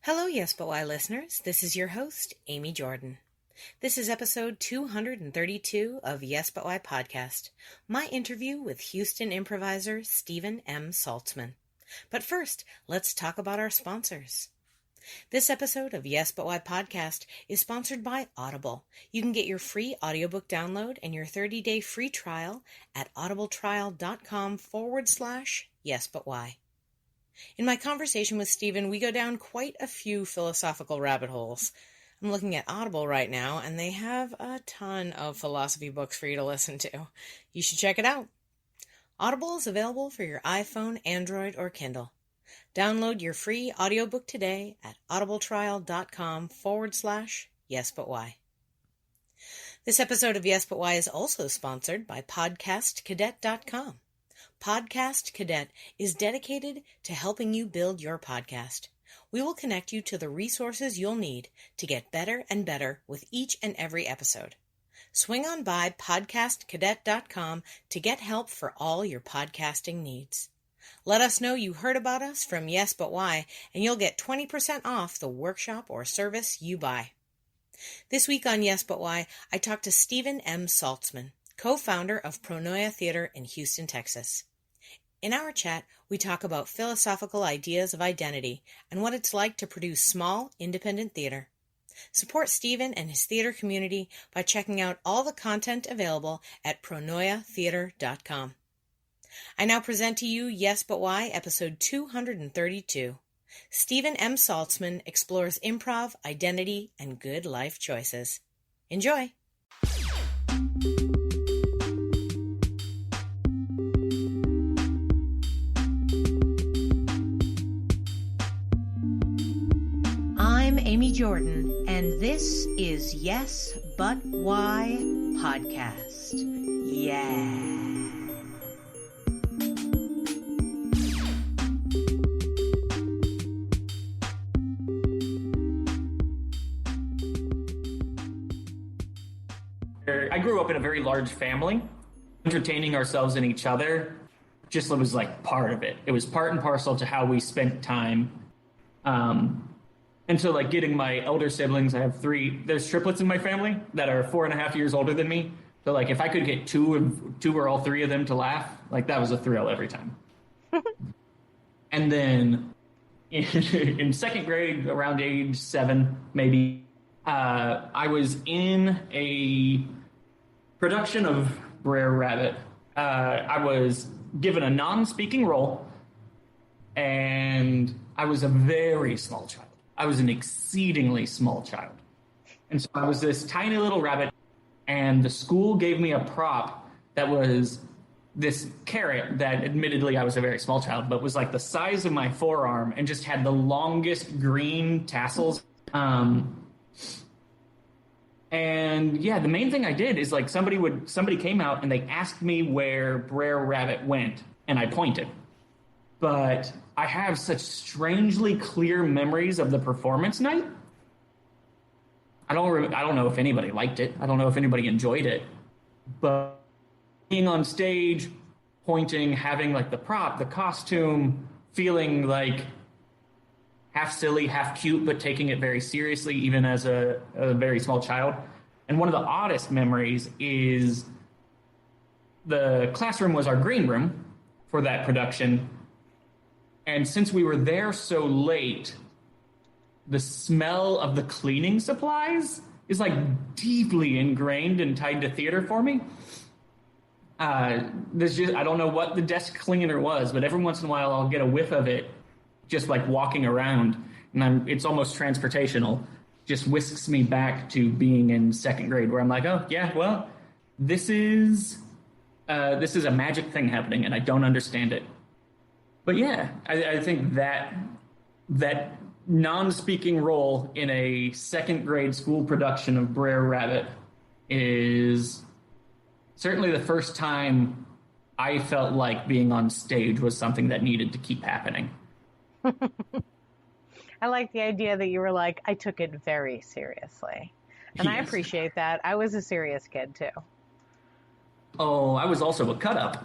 Hello, Yes But Why listeners. This is your host, Amy Jordan. This is episode 232 of Yes But Why podcast, my interview with Houston improviser Stephen M. Saltsman. But first, let's talk about our sponsors. This episode of Yes But Why podcast is sponsored by Audible. You can get your free audiobook download and your 30-day free trial at audibletrial.com/YesButWhy. In my conversation with Stephen, we go down quite a few philosophical rabbit holes. I'm looking at Audible right now, and they have a ton of philosophy books for you to listen to. You should check it out. Audible is available for your iPhone, Android, or Kindle. Download your free audiobook today at audibletrial.com/YesButWhy. This episode of Yes But Why is also sponsored by podcastcadet.com. Podcast Cadet is dedicated to helping you build your podcast. We will connect you to the resources you'll need to get better and better with each and every episode. Swing on by podcastcadet.com to get help for all your podcasting needs. Let us know you heard about us from Yes But Why, and you'll get 20% off the workshop or service you buy. This week on Yes But Why, I talked to Stephen M. Saltsman, co-founder of Pronoia Theater in Houston, Texas. In our chat, we talk about philosophical ideas of identity and what it's like to produce small, independent theater. Support Stephen and his theater community by checking out all the content available at pronoiatheater.com. I now present to you Yes But Why, episode 232. Stephen M. Saltsman explores improv, identity, and good life choices. Enjoy! I'm Amy Jordan, and this is Yes But Why podcast. Yeah. I grew up in a very large family. Entertaining ourselves and each other just was like part of it. It was part and parcel to how we spent time. And so like getting my elder siblings, I have three, there's triplets in my family that are 4.5 years older than me. So like if I could get two or all three of them to laugh, like that was a thrill every time. And then in second grade, around age 7, maybe, I was in a production of Brer Rabbit. I was given a non-speaking role, and I was a very small child. I was an exceedingly small child. And so I was this tiny little rabbit, and the school gave me a prop that was this carrot that admittedly I was a very small child, but was like the size of my forearm and just had the longest green tassels. And yeah, the main thing I did is like somebody came out and they asked me where Brer Rabbit went, and I pointed. But I have such strangely clear memories of the performance night. I don't know if anybody liked it. I don't know if anybody enjoyed it. But being on stage, pointing, having like the prop, the costume, feeling like half silly, half cute, but taking it very seriously, even as a very small child. And one of the oddest memories is the classroom was our green room for that production. And since we were there so late, the smell of the cleaning supplies is like deeply ingrained and tied to theater for me. I don't know what the desk cleaner was, but every once in a while I'll get a whiff of it just like walking around, and it's almost transportational. Just whisks me back to being in second grade, where I'm like, oh yeah, well, this is a magic thing happening, and I don't understand it. But yeah, I think that non-speaking role in a second grade school production of Brer Rabbit is certainly the first time I felt like being on stage was something that needed to keep happening. I like the idea that you were like, I took it very seriously. And yes. I appreciate that. I was a serious kid too. Oh, I was also a cut-up.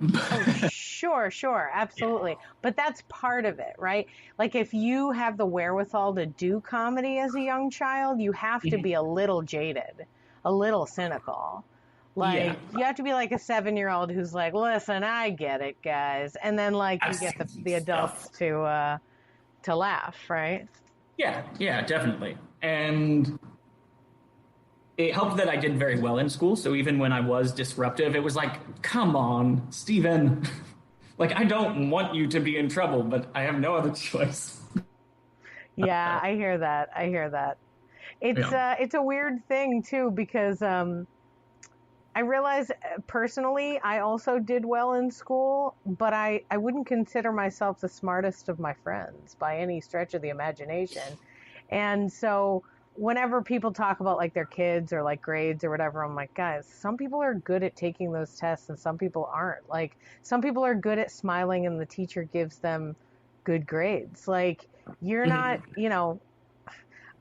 Oh, Sure, absolutely. Yeah. But that's part of it, right? Like if you have the wherewithal to do comedy as a young child, you have to be a little jaded, a little cynical. Like you have to be like a 7-year-old who's like, listen, I get it, guys. And then like you get the adults to laugh, right? Yeah, definitely. And it helped that I did very well in school. So even when I was disruptive, it was like, come on, Steven. Like, I don't want you to be in trouble, but I have no other choice. Yeah, I hear that. It's a weird thing too, because I realize personally I also did well in school, but I wouldn't consider myself the smartest of my friends by any stretch of the imagination. And so whenever people talk about like their kids or like grades or whatever, I'm like, guys, some people are good at taking those tests and some people aren't. Like some people are good at smiling and the teacher gives them good grades. Like you're not,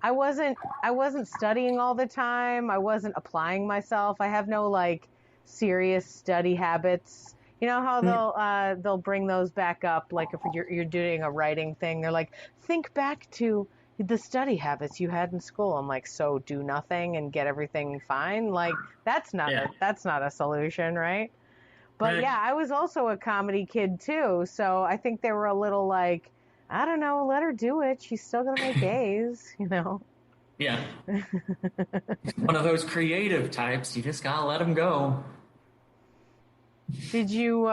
I wasn't studying all the time. I wasn't applying myself. I have no like serious study habits. You know how they'll bring those back up, like if you're doing a writing thing, they're like, think back to the study habits you had in school. I'm like, so do nothing and get everything fine. Like that's not a solution, right? But yeah, I was also a comedy kid too, so I think they were a little like, I don't know, let her do it. She's still gonna make A's, Yeah. One of those creative types. You just gotta let them go. Did you?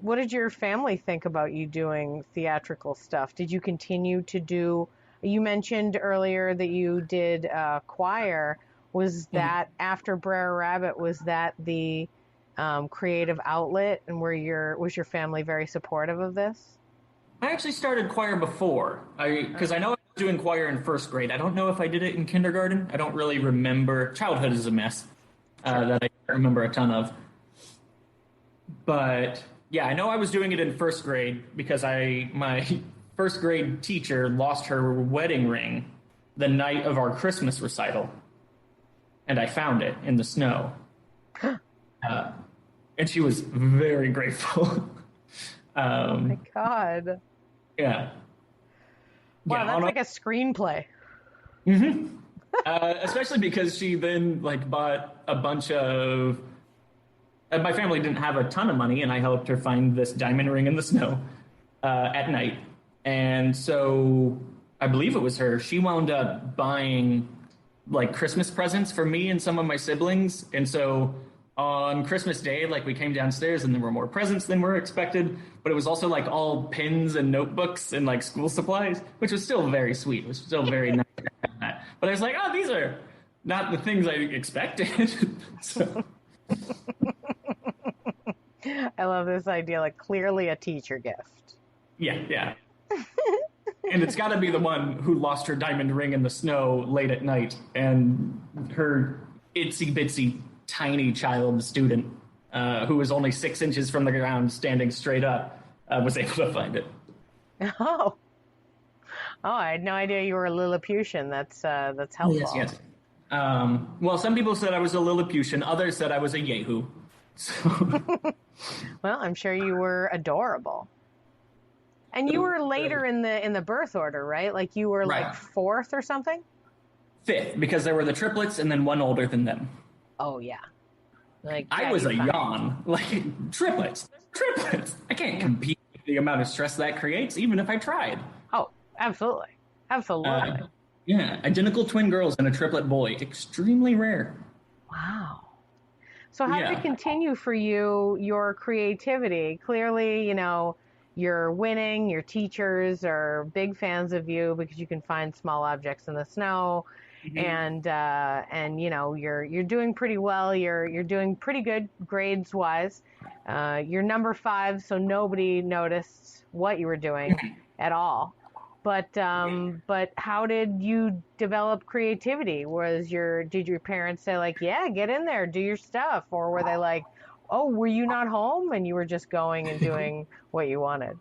What did your family think about you doing theatrical stuff? Did you continue to do? You mentioned earlier that you did choir. Was that after Brer Rabbit? Was that the creative outlet, and was your family very supportive of this? I actually started choir before, because I know I was doing choir in first grade. I don't know if I did it in kindergarten. I don't really remember. Childhood is a mess that I don't remember a ton of. But yeah, I know I was doing it in first grade because my first grade teacher lost her wedding ring the night of our Christmas recital, and I found it in the snow. And she was very grateful. Oh my God. Yeah. Wow, that's like a screenplay. Mm-hmm. Especially because she then bought a bunch of. My family didn't have a ton of money, and I helped her find this diamond ring in the snow at night. And so I believe it was her. She wound up buying Christmas presents for me and some of my siblings. And so on Christmas Day, we came downstairs and there were more presents than were expected, but it was also all pens and notebooks and school supplies, which was still very sweet. It was still very nice to have that. But I was like, oh, these are not the things I expected. So. I love this idea, clearly a teacher gift. Yeah. And it's got to be the one who lost her diamond ring in the snow late at night, and her itsy-bitsy tiny child student who was only 6 inches from the ground standing straight up was able to find it. Oh, I had no idea you were a Lilliputian. That's helpful. Yes. Well, some people said I was a Lilliputian. Others said I was a Yahoo. So. Well, I'm sure you were adorable. And you were later in the birth order, right? You were fourth or something? Fifth, because there were the triplets and then one older than them. Oh, yeah. I was a yawn. Triplets. I can't compete with the amount of stress that creates, even if I tried. Oh, absolutely. Yeah, identical twin girls and a triplet boy. Extremely rare. Wow. So how did it continue for you, your creativity? Clearly, you're winning. Your teachers are big fans of you because you can find small objects in the snow. Mm-hmm. And you're doing pretty well. You're doing pretty good grades wise. You're number 5, so nobody noticed what you were doing at all. But how did you develop creativity? Did your parents say yeah, get in there, do your stuff, or were they like, oh, were you not home and you were just going and doing what you wanted?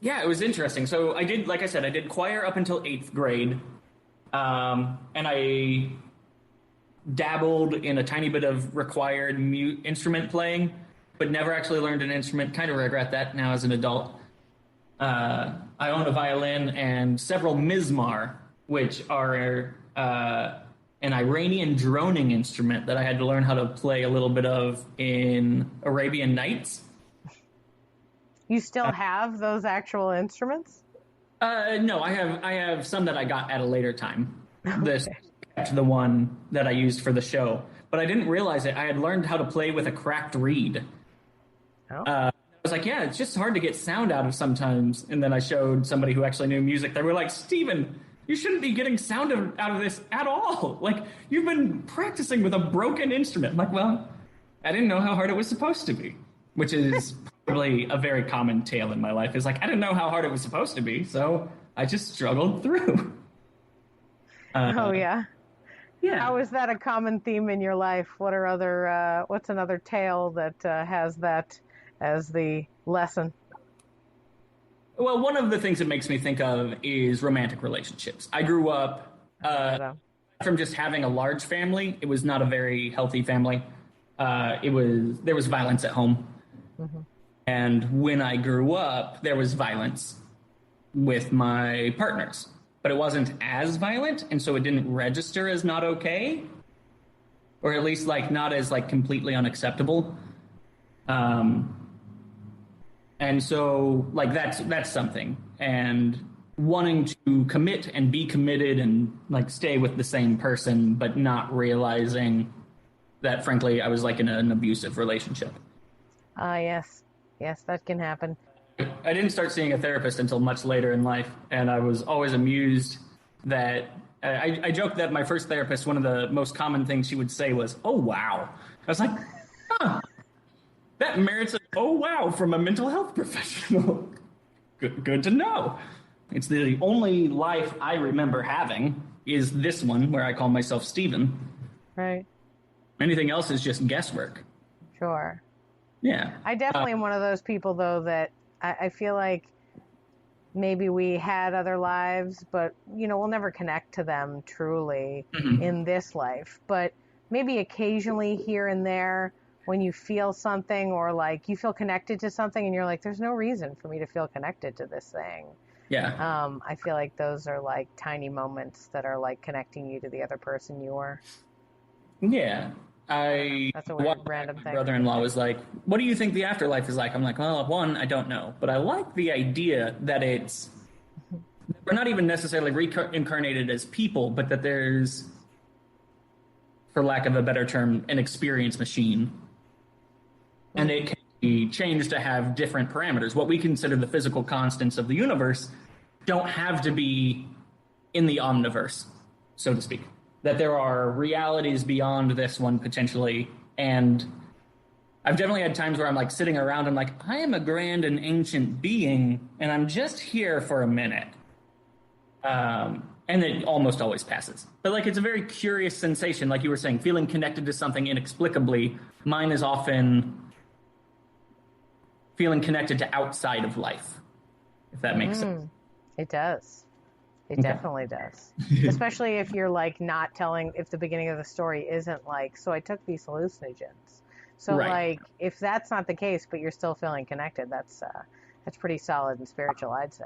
Yeah, it was interesting. So I did, like I said, I did choir up until 8th grade. And dabbled in a tiny bit of required instrument playing, but never actually learned an instrument. Kind of regret that now as an adult. I own a violin and several mizmar, which are an Iranian droning instrument that I had to learn how to play a little bit of in Arabian Nights. You still have those actual instruments? No, I have some that I got at a later time. Okay. This kept the one that I used for the show, but I didn't realize it. I had learned how to play with a cracked reed. Oh. I was like, yeah, it's just hard to get sound out of sometimes. And then I showed somebody who actually knew music. They were like, Steven, you shouldn't be getting sound out of this at all. Like, you've been practicing with a broken instrument. I'm like, well, I didn't know how hard it was supposed to be, which is probably a very common tale in my life. Is like, I didn't know how hard it was supposed to be, so I just struggled through. Oh, yeah. Yeah. How is that a common theme in your life? What's another tale that has that as the lesson? Well, one of the things it makes me think of is romantic relationships. I grew up from just having a large family. It was not a very healthy family. There was violence at home. Mm-hmm. And when I grew up, there was violence with my partners. But it wasn't as violent, and so it didn't register as not okay. Or at least, like, not as, like, completely unacceptable. And so, like, that's something. And wanting to commit and be committed and, like, stay with the same person, but not realizing that, frankly, I was, like, in an abusive relationship. Yes. Yes, that can happen. I didn't start seeing a therapist until much later in life, and I was always amused that I joked that my first therapist, one of the most common things she would say was, "Oh, wow." I was like, huh, that merits an "oh, wow" from a mental health professional. Good to know. It's the only life I remember having is this one where I call myself Steven. Right. Anything else is just guesswork. Sure. Yeah. I definitely am one of those people, though, that I feel like maybe we had other lives, but, we'll never connect to them truly in this life. But maybe occasionally here and there when you feel something or, like, you feel connected to something and you're like, there's no reason for me to feel connected to this thing. Yeah. I feel like those are, like, tiny moments that are, like, connecting you to the other person you are. Yeah. That's a weird random thing. My brother-in-law was like, what do you think the afterlife is like? I'm like, well, one, I don't know. But I like the idea that we're not even necessarily reincarnated as people, but that there's, for lack of a better term, an experience machine. And it can be changed to have different parameters. What we consider the physical constants of the universe don't have to be in the omniverse, so to speak. That there are realities beyond this one potentially. And I've definitely had times where I'm like sitting around, I'm like, I am a grand and ancient being, and I'm just here for a minute. And it almost always passes. But like, it's a very curious sensation, like you were saying, feeling connected to something inexplicably. Mine is often feeling connected to outside of life, if that makes sense. It does. It definitely does. Especially if you're like not telling, if the beginning of the story isn't like, so I took these hallucinogens. So like, if that's not the case, but you're still feeling connected, that's pretty solid and spiritual, I'd say.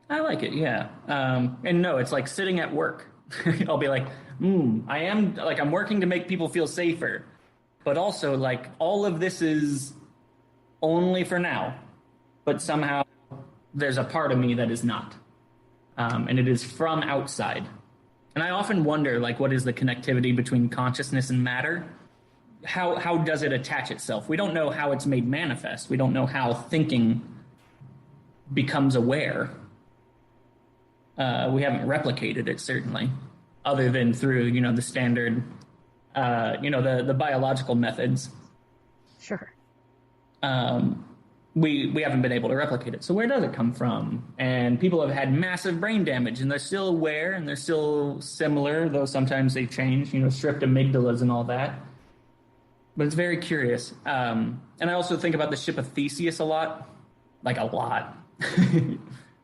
I like it, yeah. And no, it's like sitting at work. I'll be like, I'm working to make people feel safer. But also like all of this is only for now. But somehow there's a part of me that is not. And it is from outside. And I often wonder, like, what is the connectivity between consciousness and matter? How does it attach itself? We don't know how it's made manifest. We don't know how thinking becomes aware. We haven't replicated it, certainly, other than through, the standard, the biological methods. Sure. We haven't been able to replicate it. So where does it come from? And people have had massive brain damage, and they're still aware, and they're still similar, though sometimes they change, stripped amygdalas and all that. But it's very curious. And I also think about the ship of Theseus a lot. Like, a lot.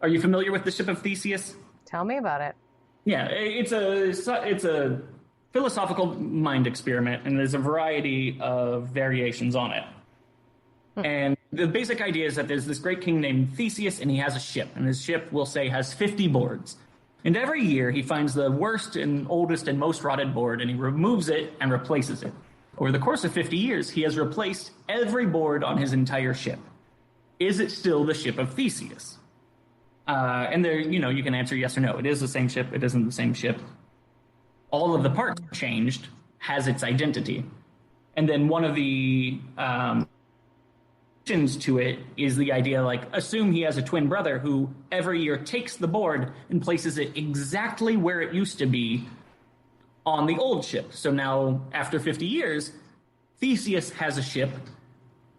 Are you familiar with the ship of Theseus? Tell me about it. Yeah, it's a philosophical mind experiment, and there's a variety of variations on it. And the basic idea is that there's this great king named Theseus, and he has a ship, and his ship, we'll say, has 50 boards. And every year he finds the worst and oldest and most rotted board, and he removes it and replaces it. Over the course of 50 years, he has replaced every board on his entire ship. Is it still the ship of Theseus? And there, you can answer yes or no. It is the same ship. It isn't the same ship. All of the parts changed, has its identity. And then one of the to it is the idea, like, assume he has a twin brother who every year takes the board and places it exactly where it used to be on the old ship. So now, after 50 years, Theseus has a ship,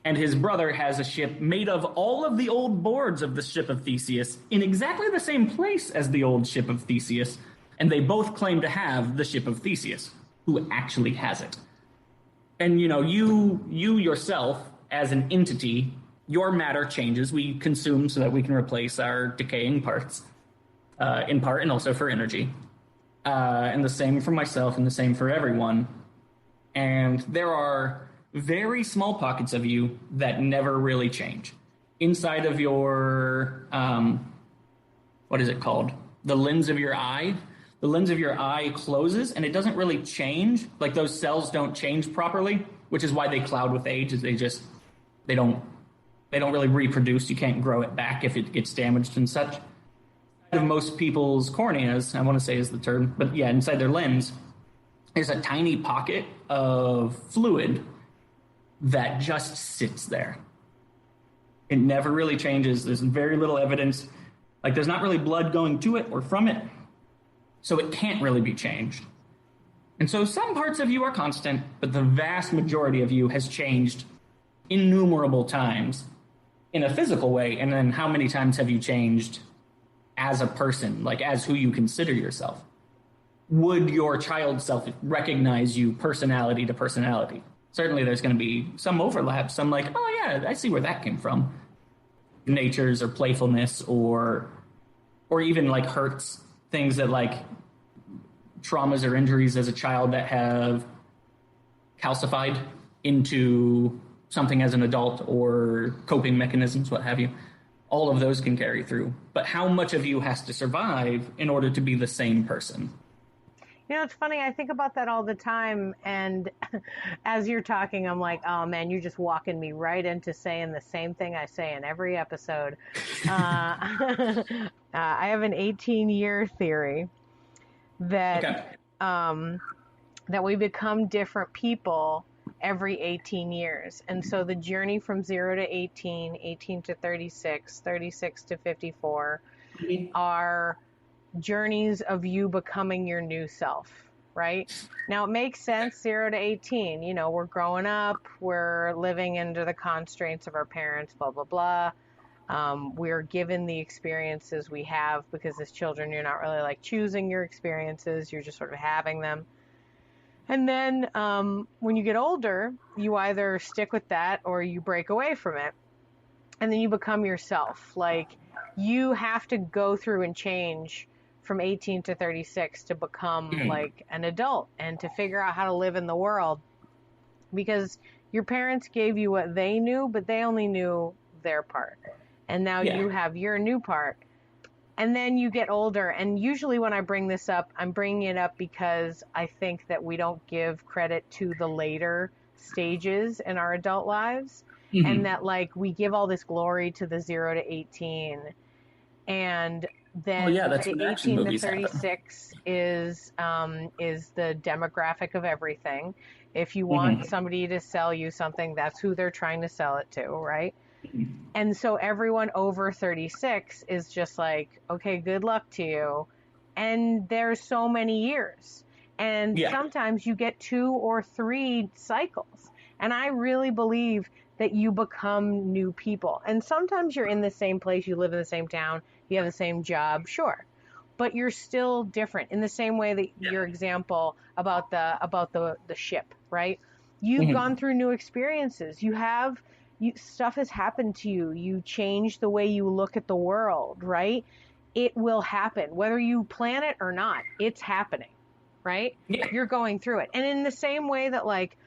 and his brother has a ship made of all of the old boards of the ship of Theseus in exactly the same place as the old ship of Theseus, and they both claim to have the ship of Theseus, who actually has it. And, you yourself, as an entity, your matter changes. We consume so that we can replace our decaying parts, in part, and also for energy. And the same for myself, and the same for everyone. And there are very small pockets of you that never really change. Inside of your, what is it called? The lens of your eye. The lens of your eye closes, and it doesn't really change. Like, those cells don't change properly, which is why they cloud with age, is they don't really reproduce. You can't grow it back if it gets damaged and such. Of most people's corneas, I want to say is the term, but yeah, inside their lens, there's a tiny pocket of fluid that just sits there. It never really changes. There's very little evidence. Like, there's not really blood going to it or from it, so it can't really be changed. And so some parts of you are constant, but the vast majority of you has changed innumerable times in a physical way. And then how many times have you changed as a person, like as who you consider yourself? Would your child self recognize you personality to personality? Certainly there's going to be some overlap, some like, oh yeah, I see where that came from. Natures or playfulness or even like hurts, things that like traumas or injuries as a child that have calcified into something as an adult, or coping mechanisms, what have you. All of those can carry through. But how much of you has to survive in order to be the same person? It's funny. I think about that all the time. And as you're talking, I'm like, oh, man, you're just walking me right into saying the same thing I say in every episode. I have an 18-year theory that that we become different people every 18 years. And so the journey from 0 to 18, 18 to 36, 36 to 54 are journeys of you becoming your new self, right? Now, it makes sense, 0 to 18, we're growing up, we're living under the constraints of our parents, blah, blah, blah. We're given the experiences we have, because as children, you're not really like choosing your experiences, you're just sort of having them. And then when you get older, you either stick with that or you break away from it. And then you become yourself. Like, you have to go through and change from 18 to 36 to become like an adult and to figure out how to live in the world. Because your parents gave you what they knew, but they only knew their part. And now you have your new part. And then you get older, and usually when I bring this up, I'm bringing it up because I think that we don't give credit to the later stages in our adult lives, and that like we give all this glory to the 0 to 18, and then the 18 to 36 is the demographic of everything. If you want somebody to sell you something, that's who they're trying to sell it to, right? And so everyone over 36 is just like, okay, good luck to you. And there's so many years. And sometimes you get 2 or 3 cycles. And I really believe that you become new people. And sometimes you're in the same place, you live in the same town, you have the same job, sure. But you're still different, in the same way that your example about the ship, right? You've gone through new experiences. Stuff has happened to you. You change the way you look at the world, right? It will happen. Whether you plan it or not, it's happening, right? Yeah. You're going through it. And in the same way that, like,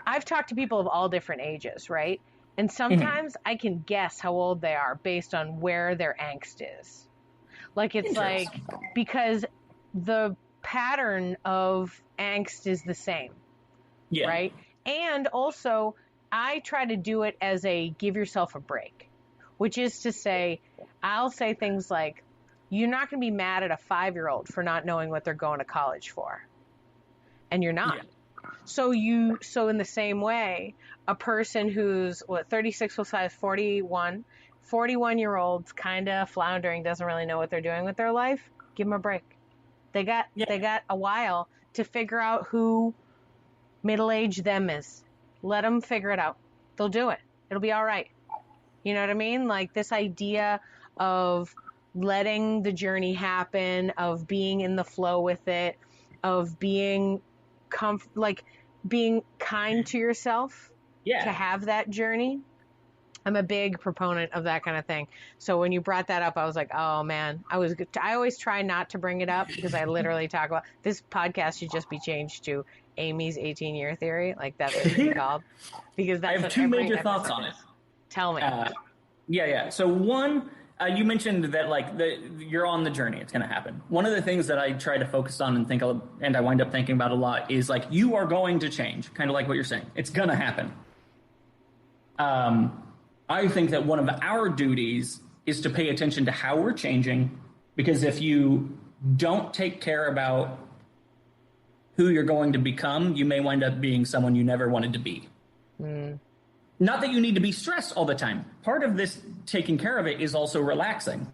I've talked to people of all different ages, right? And sometimes I can guess how old they are based on where their angst is. Like, it's like, because the pattern of angst is the same, right? And also, I try to do it as a give yourself a break, which is to say, I'll say things like, you're not going to be mad at a 5-year-old for not knowing what they're going to college for. And you're not. So in the same way, a person who's 36 plus 5, 41-year-olds kind of floundering, doesn't really know what they're doing with their life, give them a break. They got a while to figure out who middle-aged them is. Let them figure it out. They'll do it. It'll be all right. You know what I mean? Like, this idea of letting the journey happen, of being in the flow with it, of being being kind to yourself to have that journey. I'm a big proponent of that kind of thing. So when you brought that up, I was like, oh man, I always try not to bring it up because I literally talk about this podcast should just be changed to Amy's 18-year theory. Like, that's what it's called. Because that's I have two major thoughts on it. Tell me. So one, you mentioned that like you're on the journey. It's going to happen. One of the things that I try to focus on and I wind up thinking about a lot is like, you are going to change, kind of like what you're saying. It's going to happen. I think that one of our duties is to pay attention to how we're changing, because if you don't take care about who you're going to become, you may wind up being someone you never wanted to be. Not that you need to be stressed all the time. Part of this taking care of it is also relaxing.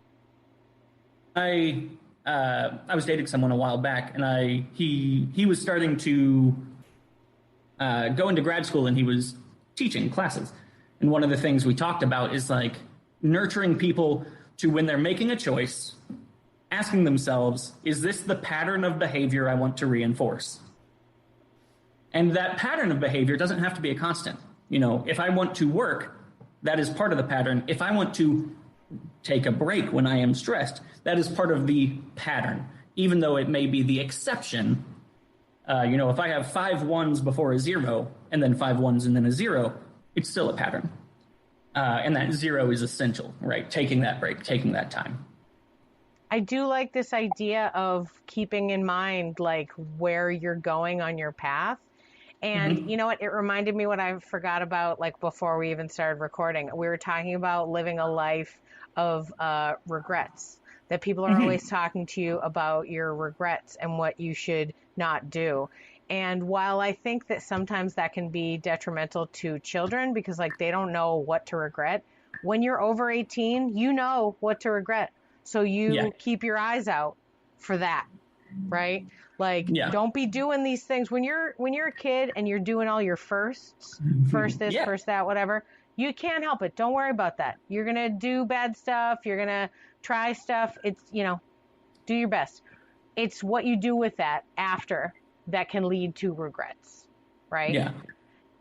I was dating someone a while back, and he was starting to go into grad school, and he was teaching classes. And one of the things we talked about is like nurturing people to, when they're making a choice, asking themselves, is this the pattern of behavior I want to reinforce? And that pattern of behavior doesn't have to be a constant. You know, if I want to work, that is part of the pattern. If I want to take a break when I am stressed, that is part of the pattern, even though it may be the exception. If I have 5 ones before a 0 and then 5 ones and then a 0, it's still a pattern. And that 0 is essential, right? Taking that break, taking that time. I do like this idea of keeping in mind, like, where you're going on your path. And you know what? It reminded me what I forgot about, like, before we even started recording. We were talking about living a life of regrets, that people are always talking to you about your regrets and what you should not do. And while I think that sometimes that can be detrimental to children because, like, they don't know what to regret, when you're over 18, you know what to regret. So you keep your eyes out for that, right? Like, don't be doing these things. When you're a kid and you're doing all your firsts, first this, first that, whatever, you can't help it. Don't worry about that. You're going to do bad stuff. You're going to try stuff. It's, do your best. It's what you do with that after that can lead to regrets, right? Yeah.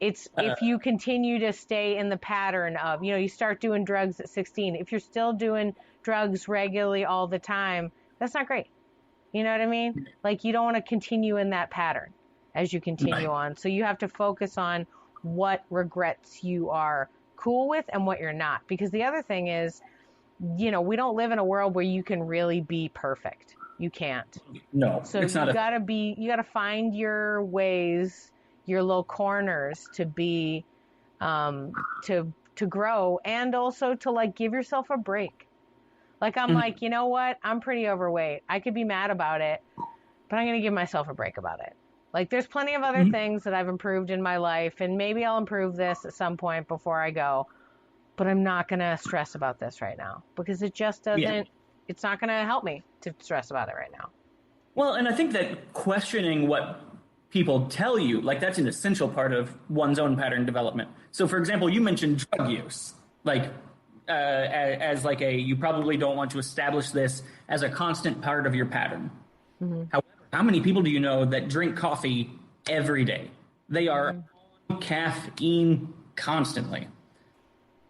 It's if you continue to stay in the pattern of, you start doing drugs at 16. If you're still doing drugs regularly all the time, that's not great. You know what I mean? Like, you don't want to continue in that pattern as you continue on. So you have to focus on what regrets you are cool with and what you're not. Because the other thing is, we don't live in a world where you can really be perfect. You can't. No. So you gotta find your ways, your little corners to be, to grow, and also to, like, give yourself a break. Like, I'm like, you know what? I'm pretty overweight. I could be mad about it, but I'm going to give myself a break about it. Like, there's plenty of other things that I've improved in my life, and maybe I'll improve this at some point before I go, but I'm not going to stress about this right now because it just doesn't, it's not going to help me to stress about it right now. Well, and I think that questioning what people tell you, like, that's an essential part of one's own pattern development. So, for example, you mentioned drug use, like, as like you probably don't want to establish this as a constant part of your pattern. However, how many people do you know that drink coffee every day? They are on caffeine constantly.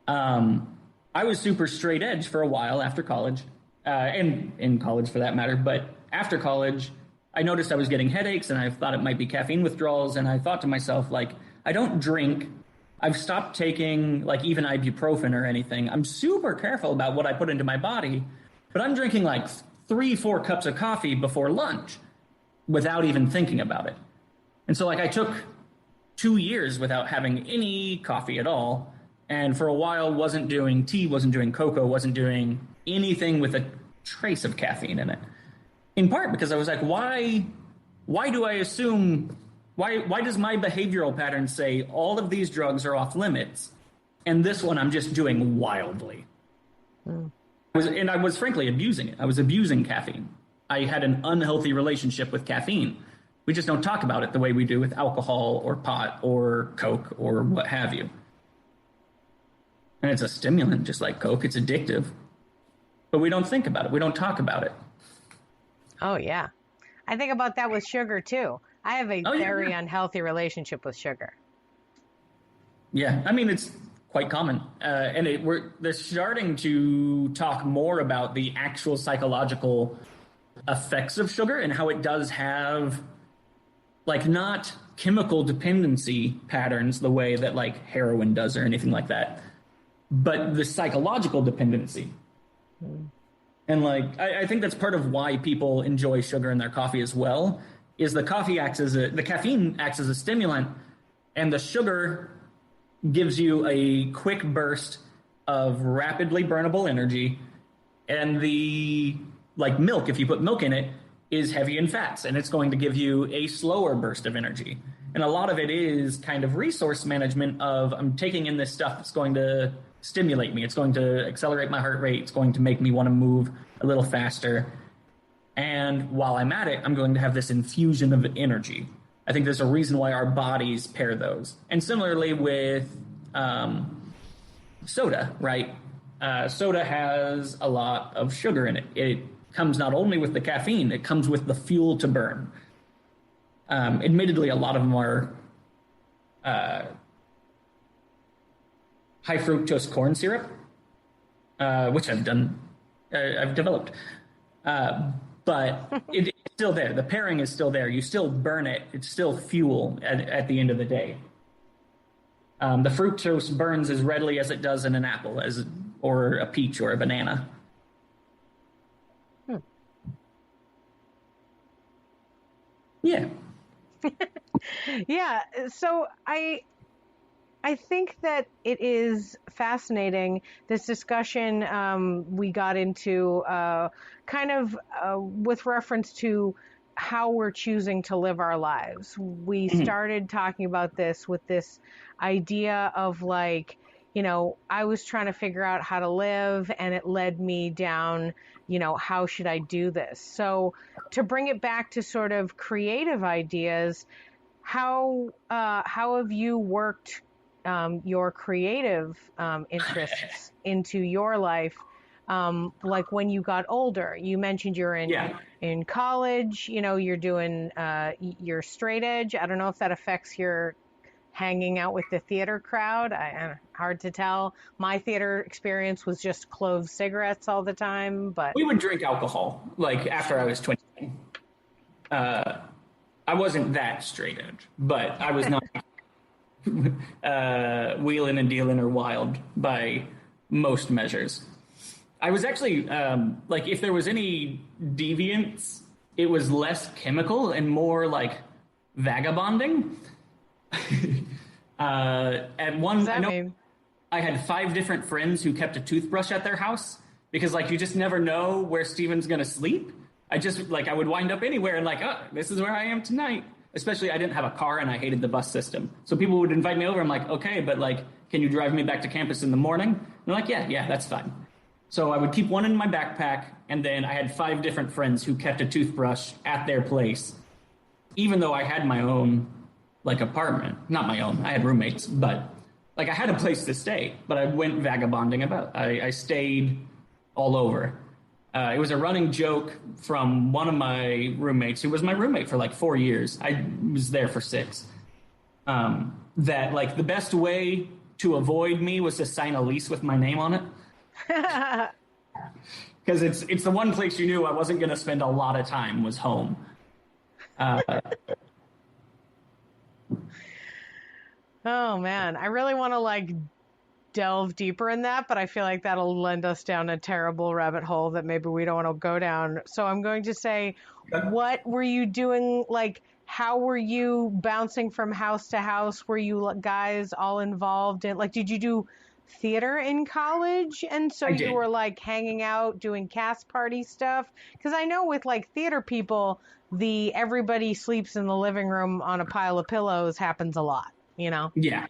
I was super straight edge for a while after college, and in college for that matter, but after college, I noticed I was getting headaches, and I thought it might be caffeine withdrawals. And I thought to myself, like, I don't drink. I've stopped taking, like, even ibuprofen or anything. I'm super careful about what I put into my body. But I'm drinking, like, 3-4 cups of coffee before lunch without even thinking about it. And so, like, I took 2 years without having any coffee at all. And for a while, wasn't doing tea, wasn't doing cocoa, wasn't doing anything with a trace of caffeine in it. In part because I was like, why do I assume, why does my behavioral pattern say all of these drugs are off limits, and this one I'm just doing wildly? I was frankly abusing it. I was abusing caffeine. I had an unhealthy relationship with caffeine. We just don't talk about it the way we do with alcohol or pot or Coke or what have you. And it's a stimulant, just like Coke. It's addictive. But we don't think about it. We don't talk about it. Oh, yeah. I think about that with sugar, too. I have a very unhealthy relationship with sugar. Yeah, I mean, it's quite common. And they're starting to talk more about the actual psychological effects of sugar and how it does have, like, not chemical dependency patterns the way that, like, heroin does or anything like that, but the psychological dependency. And, like, I think that's part of why people enjoy sugar in their coffee as well, is the caffeine acts as a stimulant, and the sugar gives you a quick burst of rapidly burnable energy, and the, like, milk, if you put milk in it, is heavy in fats, and it's going to give you a slower burst of energy. And a lot of it is kind of resource management of, I'm taking in this stuff that's going to stimulate me. It's going to accelerate my heart rate. It's going to make me want to move a little faster. And while I'm at it, I'm going to have this infusion of energy. I think there's a reason why our bodies pair those. And similarly with soda, right? Soda has a lot of sugar in it. It comes not only with the caffeine, it comes with the fuel to burn. Admittedly, a lot of them are high fructose corn syrup, which I've developed. But it's still there. The pairing is still there. You still burn it. It's still fuel at the end of the day. The fructose burns as readily as it does in an apple, or a peach or a banana. Yeah. Yeah. So I think that it is fascinating, this discussion we got into kind of with reference to how we're choosing to live our lives. We started talking about this with this idea of, like, you know, I was trying to figure out how to live, and it led me down, you know, how should I do this? So to bring it back to sort of creative ideas, how have you worked your creative interests into your life, like when you got older? You mentioned you're in college, you know, you're doing your straight edge. I don't know if that affects your hanging out with the theater crowd. Hard to tell. My theater experience was just clove cigarettes all the time, but we would drink alcohol, like, after I was 20. I wasn't that straight edge, but I was not wheeling and dealing or wild by most measures. I was actually, like, if there was any deviance, it was less chemical and more like vagabonding. At one, I had 5 different friends who kept a toothbrush at their house because, like, you just never know where Steven's going to sleep. I would wind up anywhere and, like, oh, this is where I am tonight. Especially, I didn't have a car and I hated the bus system. So people would invite me over. I'm like, okay, but, like, can you drive me back to campus in the morning? And they're like, yeah, that's fine. So I would keep one in my backpack, and then I had 5 different friends who kept a toothbrush at their place, even though I had my own, like, apartment. Not my own. I had roommates, but, like, I had a place to stay. But I went vagabonding about. I stayed all over. It was a running joke from one of my roommates, who was my roommate for, like, 4 years. I was there for 6. That, like, the best way to avoid me was to sign a lease with my name on it. Because it's the one place you knew I wasn't going to spend a lot of time was home. Uh, Oh man, I really want to like delve deeper in that, but I feel like that'll lend us down a terrible rabbit hole that maybe we don't want to go down. So I'm going to say, what were you doing? Like, how were you bouncing from house to house? Were you guys all involved in, like, did you do theater in college? And so I you did. were like hanging out doing cast party stuff? Because I know with like theater people, the everybody sleeps in the living room on a pile of pillows happens a lot, you know? Yeah.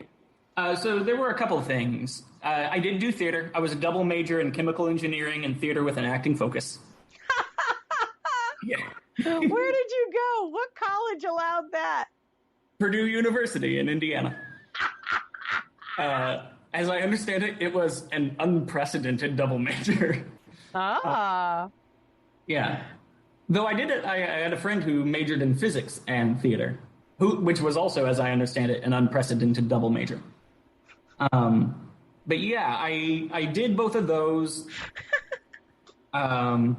So there were a couple of things. I did do theater. I was a double major in chemical engineering and theater with an acting focus. Yeah. Where did you go? What college allowed that? Purdue University in Indiana. As I understand it, it was an unprecedented double major. Ah. Yeah. Though I did it, I had a friend who majored in physics and theater, which was also, as I understand it, an unprecedented double major. But yeah, I did both of those. And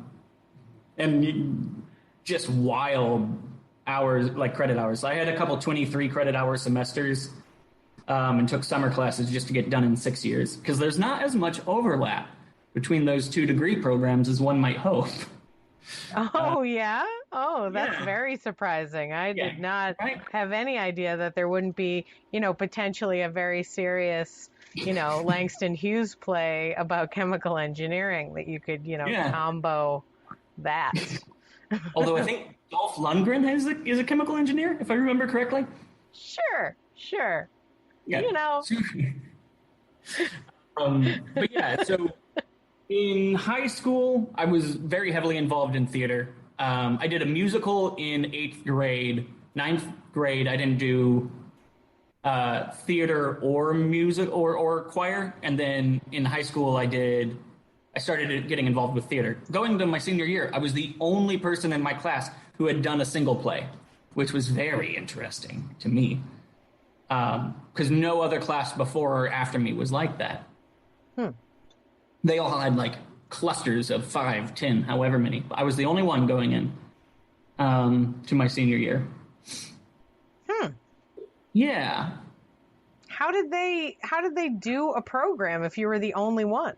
just wild hours, like credit hours. I had a couple 23 credit hour semesters and took summer classes just to get done in 6 years because there's not as much overlap between those two degree programs as one might hope. Oh, yeah? Oh, that's yeah. very surprising. I did not have any idea that there wouldn't be, potentially a very serious, Langston Hughes play about chemical engineering that you could, combo that. Although I think Dolph Lundgren is a chemical engineer, if I remember correctly. Sure. Yeah. But yeah, so in high school, I was very heavily involved in theater. I did a musical in 8th grade. 9th grade, I didn't do theater or music or choir. And then in high school, I started getting involved with theater. Going to my senior year, I was the only person in my class who had done a single play, which was very interesting to me. Because no other class before or after me was like that. They all had like clusters of 5, 10, however many. I was the only one going in to my senior year. Yeah. How did they do a program if you were the only one?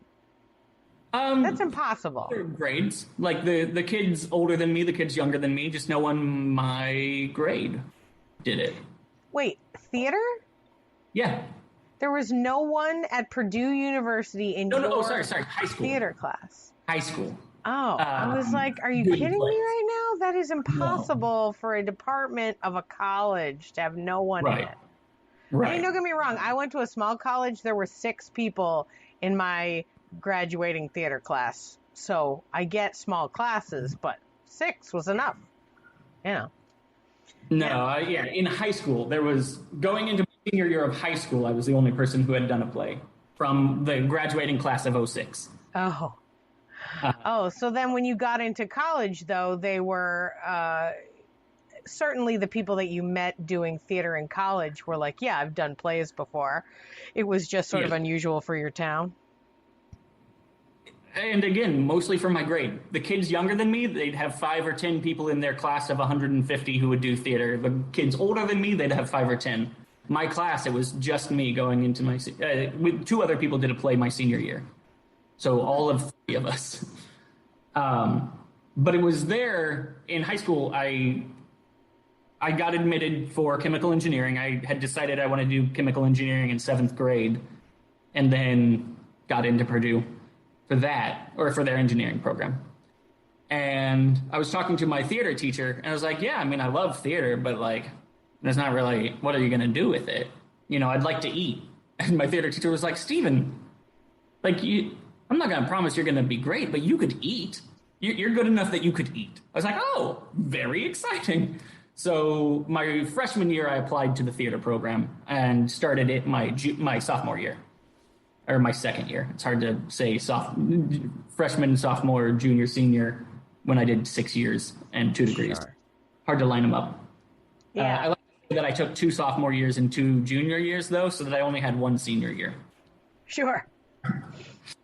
That's impossible. Grades. Like the kids older than me, the kids younger than me, just no one my grade did it. Wait, theater? Yeah. There was no one at Purdue University in your sorry, high school. Theater class. High school. Oh, I was like, are you kidding me right now? That is impossible for a department of a college to have no one in it. Right. I mean, don't get me wrong. I went to a small college. There were 6 people in my graduating theater class. So I get small classes, but 6 was enough. No, in high school, there was, going into my senior year of high school, I was the only person who had done a play from the graduating class of 06. Oh, so then when you got into college, though, they were certainly the people that you met doing theater in college were like, yeah, I've done plays before. It was just sort of unusual for your town. And again, mostly from my grade. The kids younger than me, they'd have 5 or 10 people in their class of 150 who would do theater. The kids older than me, they'd have 5 or 10. My class, it was just me going into my... with 2 other people did a play my senior year. So all of 3 of us. But it was there in high school, I got admitted for chemical engineering. I had decided I wanted to do chemical engineering in 7th grade and then got into Purdue for that, or for their engineering program. And I was talking to my theater teacher, and I was like, yeah, I mean, I love theater, but like, that's not really, what are you going to do with it? I'd like to eat. And my theater teacher was like, Steven, like, I'm not going to promise you're going to be great, but you could eat. You're good enough that you could eat. I was like, oh, very exciting. So my freshman year, I applied to the theater program and started it my sophomore year. Or my second year. It's hard to say freshman, sophomore, junior, senior when I did 6 years and 2 degrees. Sure. Hard to line them up. Yeah. I like to say that I took 2 sophomore years and 2 junior years, though, so that I only had 1 senior year. Sure.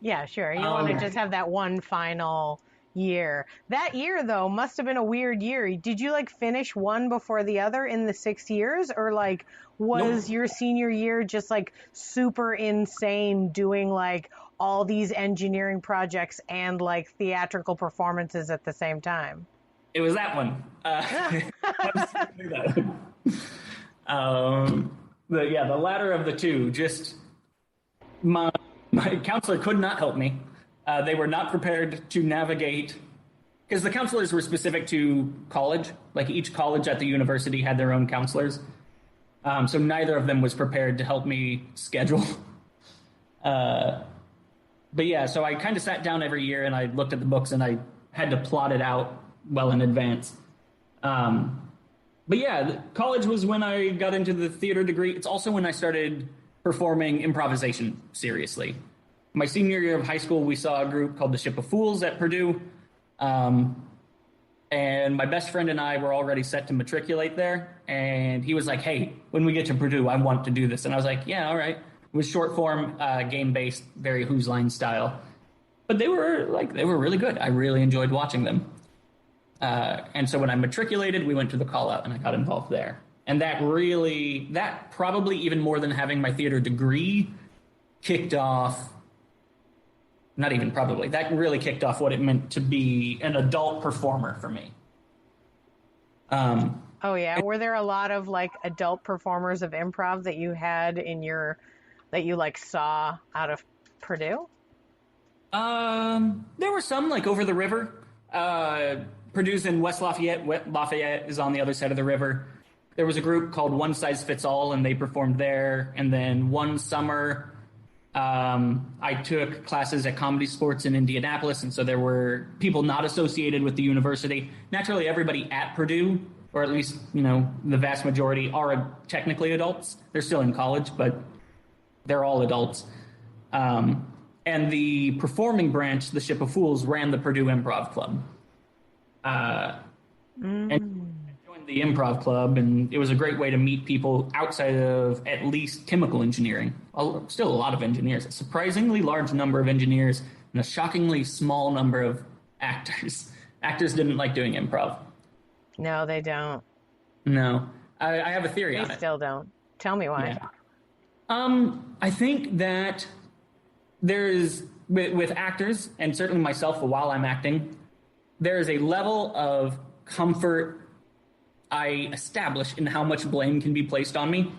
Yeah, sure. You want to just have that one final, year. That year, though, must have been a weird year. Did you like finish one before the other in the 6 years, or like was Nope. your senior year just like super insane doing like all these engineering projects and like theatrical performances at the same time? It was that one. Absolutely that one. The latter of the two. Just my counselor could not help me. They were not prepared to navigate, because the counselors were specific to college. Like each college at the university had their own counselors. So neither of them was prepared to help me schedule. But yeah, so I kind of sat down every year and I looked at the books and I had to plot it out well in advance. But yeah, college was when I got into the theater degree. It's also when I started performing improvisation seriously. My senior year of high school, we saw a group called the Ship of Fools at Purdue. And my best friend and I were already set to matriculate there. And he was like, hey, when we get to Purdue, I want to do this. And I was like, yeah, all right. It was short form, game-based, very Whose Line style. But they were really good. I really enjoyed watching them. And so when I matriculated, we went to the call out and I got involved there. And that probably even more than having my theater degree kicked off, not even probably, that really kicked off what it meant to be an adult performer for me. Oh yeah. Were there a lot of like adult performers of improv that you had that you like saw out of Purdue? There were some like over the river. Purdue's in West Lafayette. Lafayette is on the other side of the river. There was a group called One Size Fits All, and they performed there. And then one summer, I took classes at Comedy Sports in Indianapolis, and so there were people not associated with the university. Naturally, everybody at Purdue, or at least, the vast majority, are technically adults. They're still in college, but they're all adults. And the performing branch, the Ship of Fools, ran the Purdue Improv Club. And I joined the improv club, and it was a great way to meet people outside of at least chemical engineering. Still a lot of engineers, a surprisingly large number of engineers, and a shockingly small number of actors. Actors didn't like doing improv. No, they don't. No. I have a theory on it. They still don't. Tell me why. Yeah. I think that there's, with actors, and certainly myself while I'm acting, there is a level of comfort I establish in how much blame can be placed on me.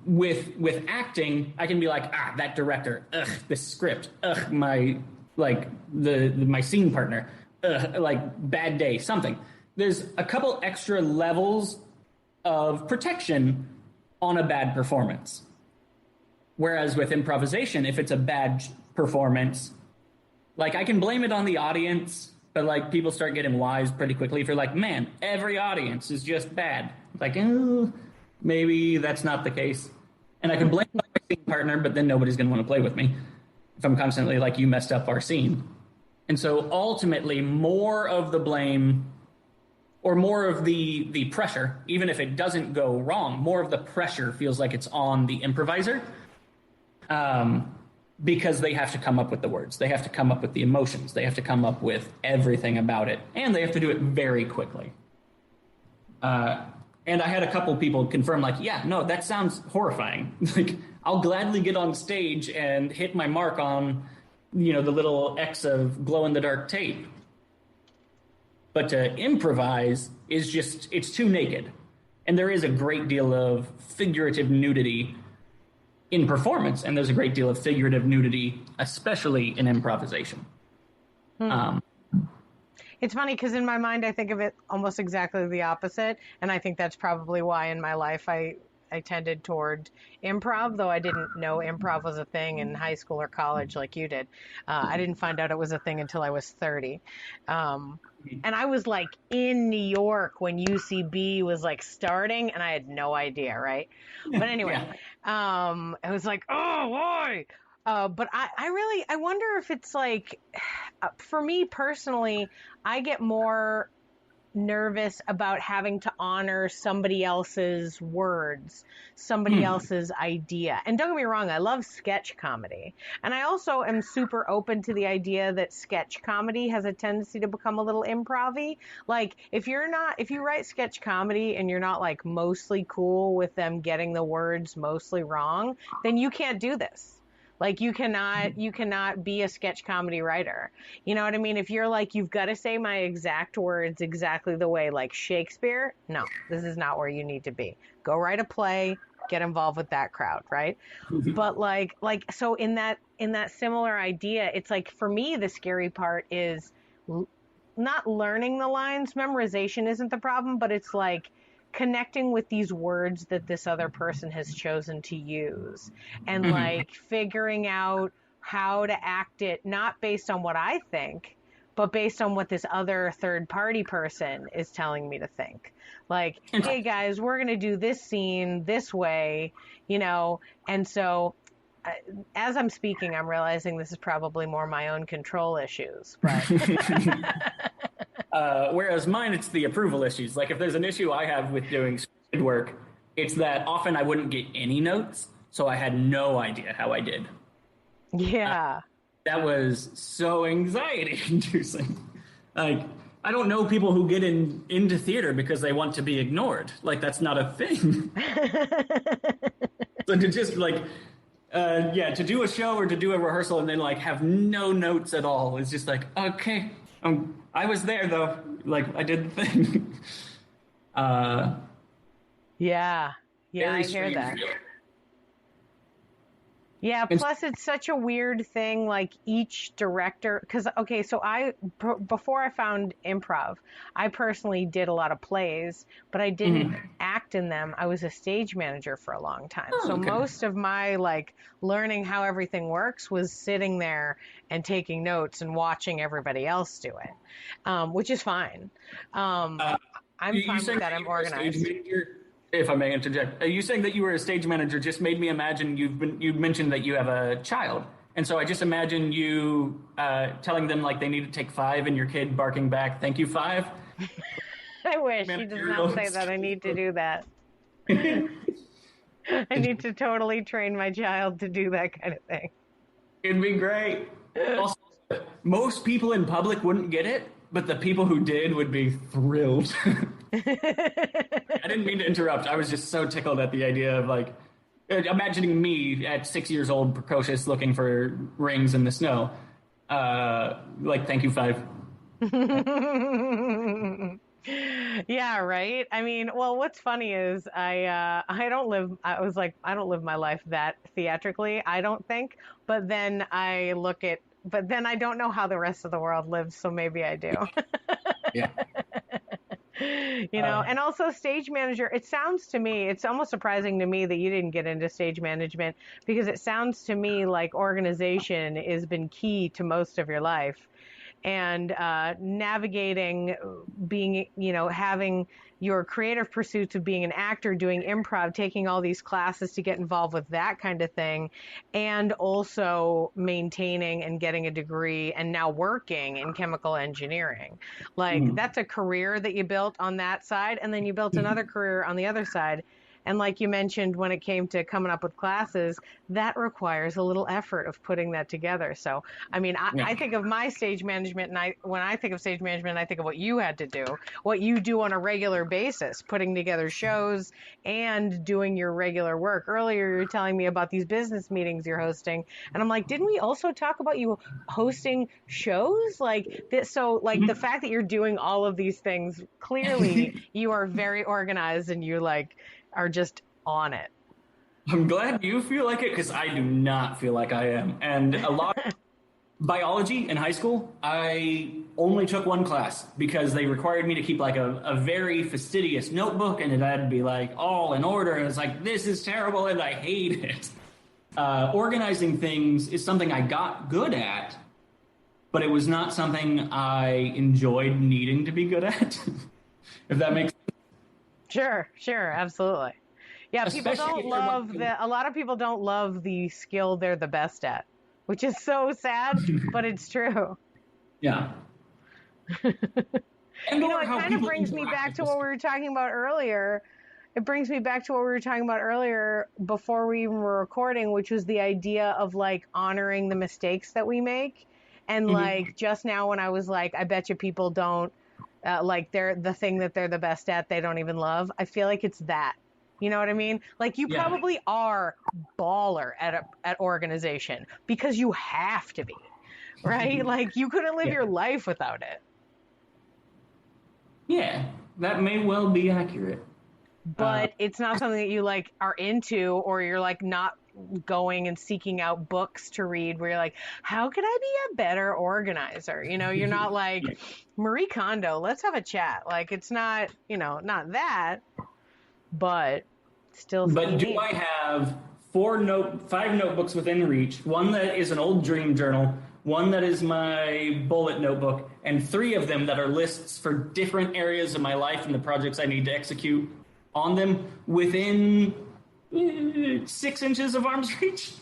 With acting, I can be like, that director, this script, my scene partner, bad day, something. There's a couple extra levels of protection on a bad performance. Whereas with improvisation, if it's a bad performance, I can blame it on the audience, but people start getting wise pretty quickly. If you're like, man, every audience is just bad. Maybe that's not the case. And I can blame my scene partner, but then nobody's going to want to play with me if I'm constantly like, you messed up our scene. And so ultimately, more of the blame or more of the pressure, even if it doesn't go wrong, more of the pressure feels like it's on the improviser. Because they have to come up with the words. They have to come up with the emotions. They have to come up with everything about it. And they have to do it very quickly. And I had a couple people confirm, that sounds horrifying. I'll gladly get on stage and hit my mark on, the little X of glow-in-the-dark tape. But to improvise is it's too naked. And there is a great deal of figurative nudity in performance, and there's a great deal of figurative nudity, especially in improvisation. It's funny because in my mind, I think of it almost exactly the opposite, and I think that's probably why in my life I tended toward improv, though I didn't know improv was a thing in high school or college like you did. I didn't find out it was a thing until I was 30. And I was in New York when UCB was starting, and I had no idea, right? But anyway, it was oh, why? But I wonder if it's for me personally, I get more nervous about having to honor somebody else's words, somebody else's idea. And don't get me wrong, I love sketch comedy. And I also am super open to the idea that sketch comedy has a tendency to become a little improv-y. Like, if you write sketch comedy and you're not like mostly cool with them getting the words mostly wrong, then you can't do this. Like, you cannot be a sketch comedy writer. You know what I mean? If you're like, you've got to say my exact words exactly the way like Shakespeare, no, this is not where you need to be. Go write a play, get involved with that crowd, right? But so in that similar idea, it's like, for me, the scary part is not learning the lines. Memorization isn't the problem, but it's like connecting with these words that this other person has chosen to use, and like figuring out how to act it, not based on what I think, but based on what this other third party person is telling me to think. Like, hey guys, we're going to do this scene this way, you know? And so as I'm speaking, I'm realizing this is probably more my own control issues, but whereas mine, it's the approval issues. Like, if there's an issue I have with doing scripted work, it's that often I wouldn't get any notes, so I had no idea how I did. Yeah. That was so anxiety-inducing. Like, I don't know people who get into theater because they want to be ignored. Like, that's not a thing. So to just, like, to do a show or to do a rehearsal and then, like, have no notes at all is just like, okay, I was there, though. Like, I did the thing. Yeah, I hear that. Feeling. Yeah, plus it's such a weird thing, like each director, because, okay, so before I found improv, I personally did a lot of plays, but I didn't act in them. I was a stage manager for a long time. So most of my, like, learning how everything works was sitting there and taking notes and watching everybody else do it, which is fine. I'm fine with that. I'm organized. If I may interject, you saying that you were a stage manager just made me imagine you mentioned that you have a child. And so I just imagine you telling them, like, they need to take 5 and your kid barking back, "Thank you, 5." I wish. He does not say that. I need to do that. I need to totally train my child to do that kind of thing. It'd be great. Also, most people in public wouldn't get it, but the people who did would be thrilled. I didn't mean to interrupt. I was just so tickled at the idea of, like, imagining me at 6 years old, precocious, looking for rings in the snow. Like, "Thank you, 5." Yeah, right. I mean, well, what's funny is I don't live my life that theatrically, I don't think, but then I don't know how the rest of the world lives, so maybe I do. Yeah. You know, and also stage manager, it sounds to me, it's almost surprising to me that you didn't get into stage management, because it sounds to me like organization has been key to most of your life. And navigating, being, you know, having your creative pursuits of being an actor, doing improv, taking all these classes to get involved with that kind of thing, and also maintaining and getting a degree and now working in chemical engineering. Like, that's a career that you built on that side, and then you built another career on the other side. And like you mentioned, when it came to coming up with classes, that requires a little effort of putting that together. So, I mean, I think of my stage management, and when I think of stage management, I think of what you had to do, what you do on a regular basis, putting together shows and doing your regular work. Earlier, you were telling me about these business meetings you're hosting, and I'm like, didn't we also talk about you hosting shows? Like this, so like the fact that you're doing all of these things, clearly you are very organized, and you like are just on it. I'm glad you feel like it, because I do not feel like I am. And a lot of biology in high school, I only took one class because they required me to keep like a very fastidious notebook, and it had to be like all in order. And it's like, this is terrible, and I hate it. Organizing things is something I got good at, but it was not something I enjoyed needing to be good at. If that makes sense. Sure, absolutely. Yeah, people don't love a lot of people don't love the skill they're the best at, which is so sad, but it's true. Yeah. And You know, or it how kind of people brings me interact back with to the what we were talking about earlier. It brings me back to what we were talking about earlier before we even were recording, which was the idea of like honoring the mistakes that we make. And like just now when I was like, I bet you people don't like they're the thing that they're the best at, they don't even love. I feel like it's that. You know what I mean? Like you Yeah. probably are baller at organization because you have to be, right? Like you couldn't live Yeah. your life without it. Yeah, that may well be accurate. But it's not something that you like are into, or you're like not going and seeking out books to read where you're like, how could I be a better organizer? You know, you're not like Yeah. Marie Kondo, let's have a chat. Like it's not, you know, not that, but still But do neat. I have 5 notebooks within reach? One that is an old dream journal, one that is my bullet notebook, and 3 of them that are lists for different areas of my life and the projects I need to execute on them within 6 inches of arm's reach.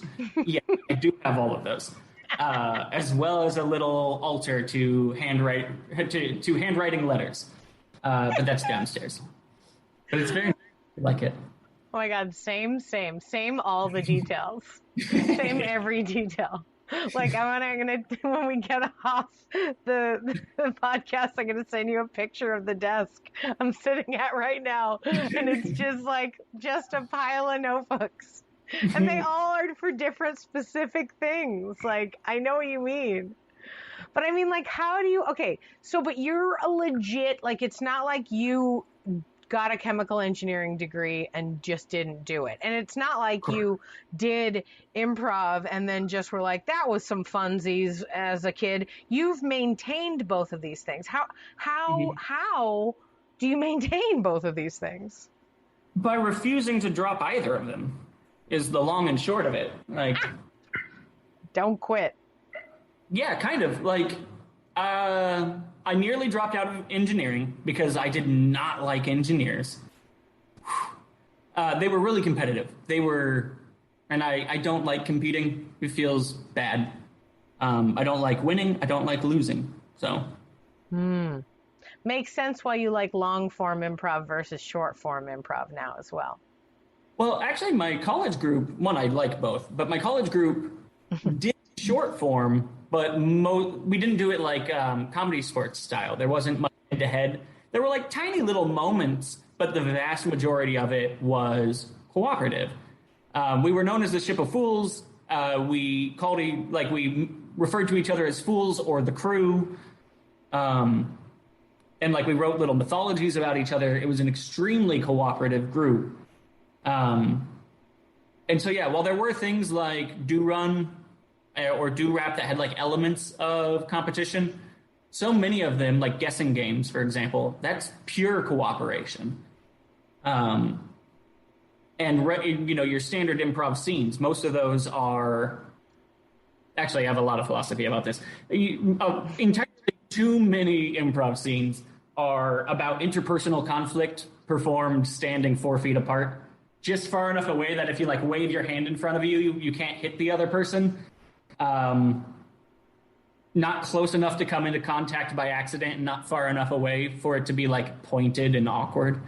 Yeah, I do have all of those, as well as a little altar to handwriting letters. But that's downstairs. But it's very like it. Oh my God, same, all the details. Same every detail. Like I'm gonna when we get off the podcast, I'm gonna send you a picture of the desk I'm sitting at right now, and it's just a pile of notebooks, and they all are for different specific things. Like I know what you mean, but I mean, like, how do you? Okay, so but you're a legit, like, it's not like you got a chemical engineering degree and just didn't do it. And it's not like you did improv and then just were like, that was some funsies as a kid. You've maintained both of these things. How do you maintain both of these things? By refusing to drop either of them is the long and short of it. Like, don't quit. Yeah, kind of. Like, I nearly dropped out of engineering because I did not like engineers. They were really competitive. And I don't like competing. It feels bad. I don't like winning. I don't like losing. So. Makes sense why you like long form improv versus short form improv now as well. Well, actually, my college group, I like both, but my college group did short form, but we didn't do it like comedy sports style. There wasn't much head-to-head. There were like tiny little moments, but the vast majority of it was cooperative. We were known as the Ship of Fools. We referred to each other as fools or the crew. And like we wrote little mythologies about each other. It was an extremely cooperative group. And so, yeah, while there were things like Do Run or Do Rap that had like elements of competition, so many of them, like guessing games, for example, that's pure cooperation. And your standard improv scenes, most of those are. Actually, I have a lot of philosophy about this. Entirely too many improv scenes are about interpersonal conflict performed standing 4 feet apart, just far enough away that if you like wave your hand in front of you, you can't hit the other person. Not close enough to come into contact by accident, and not far enough away for it to be like pointed and awkward.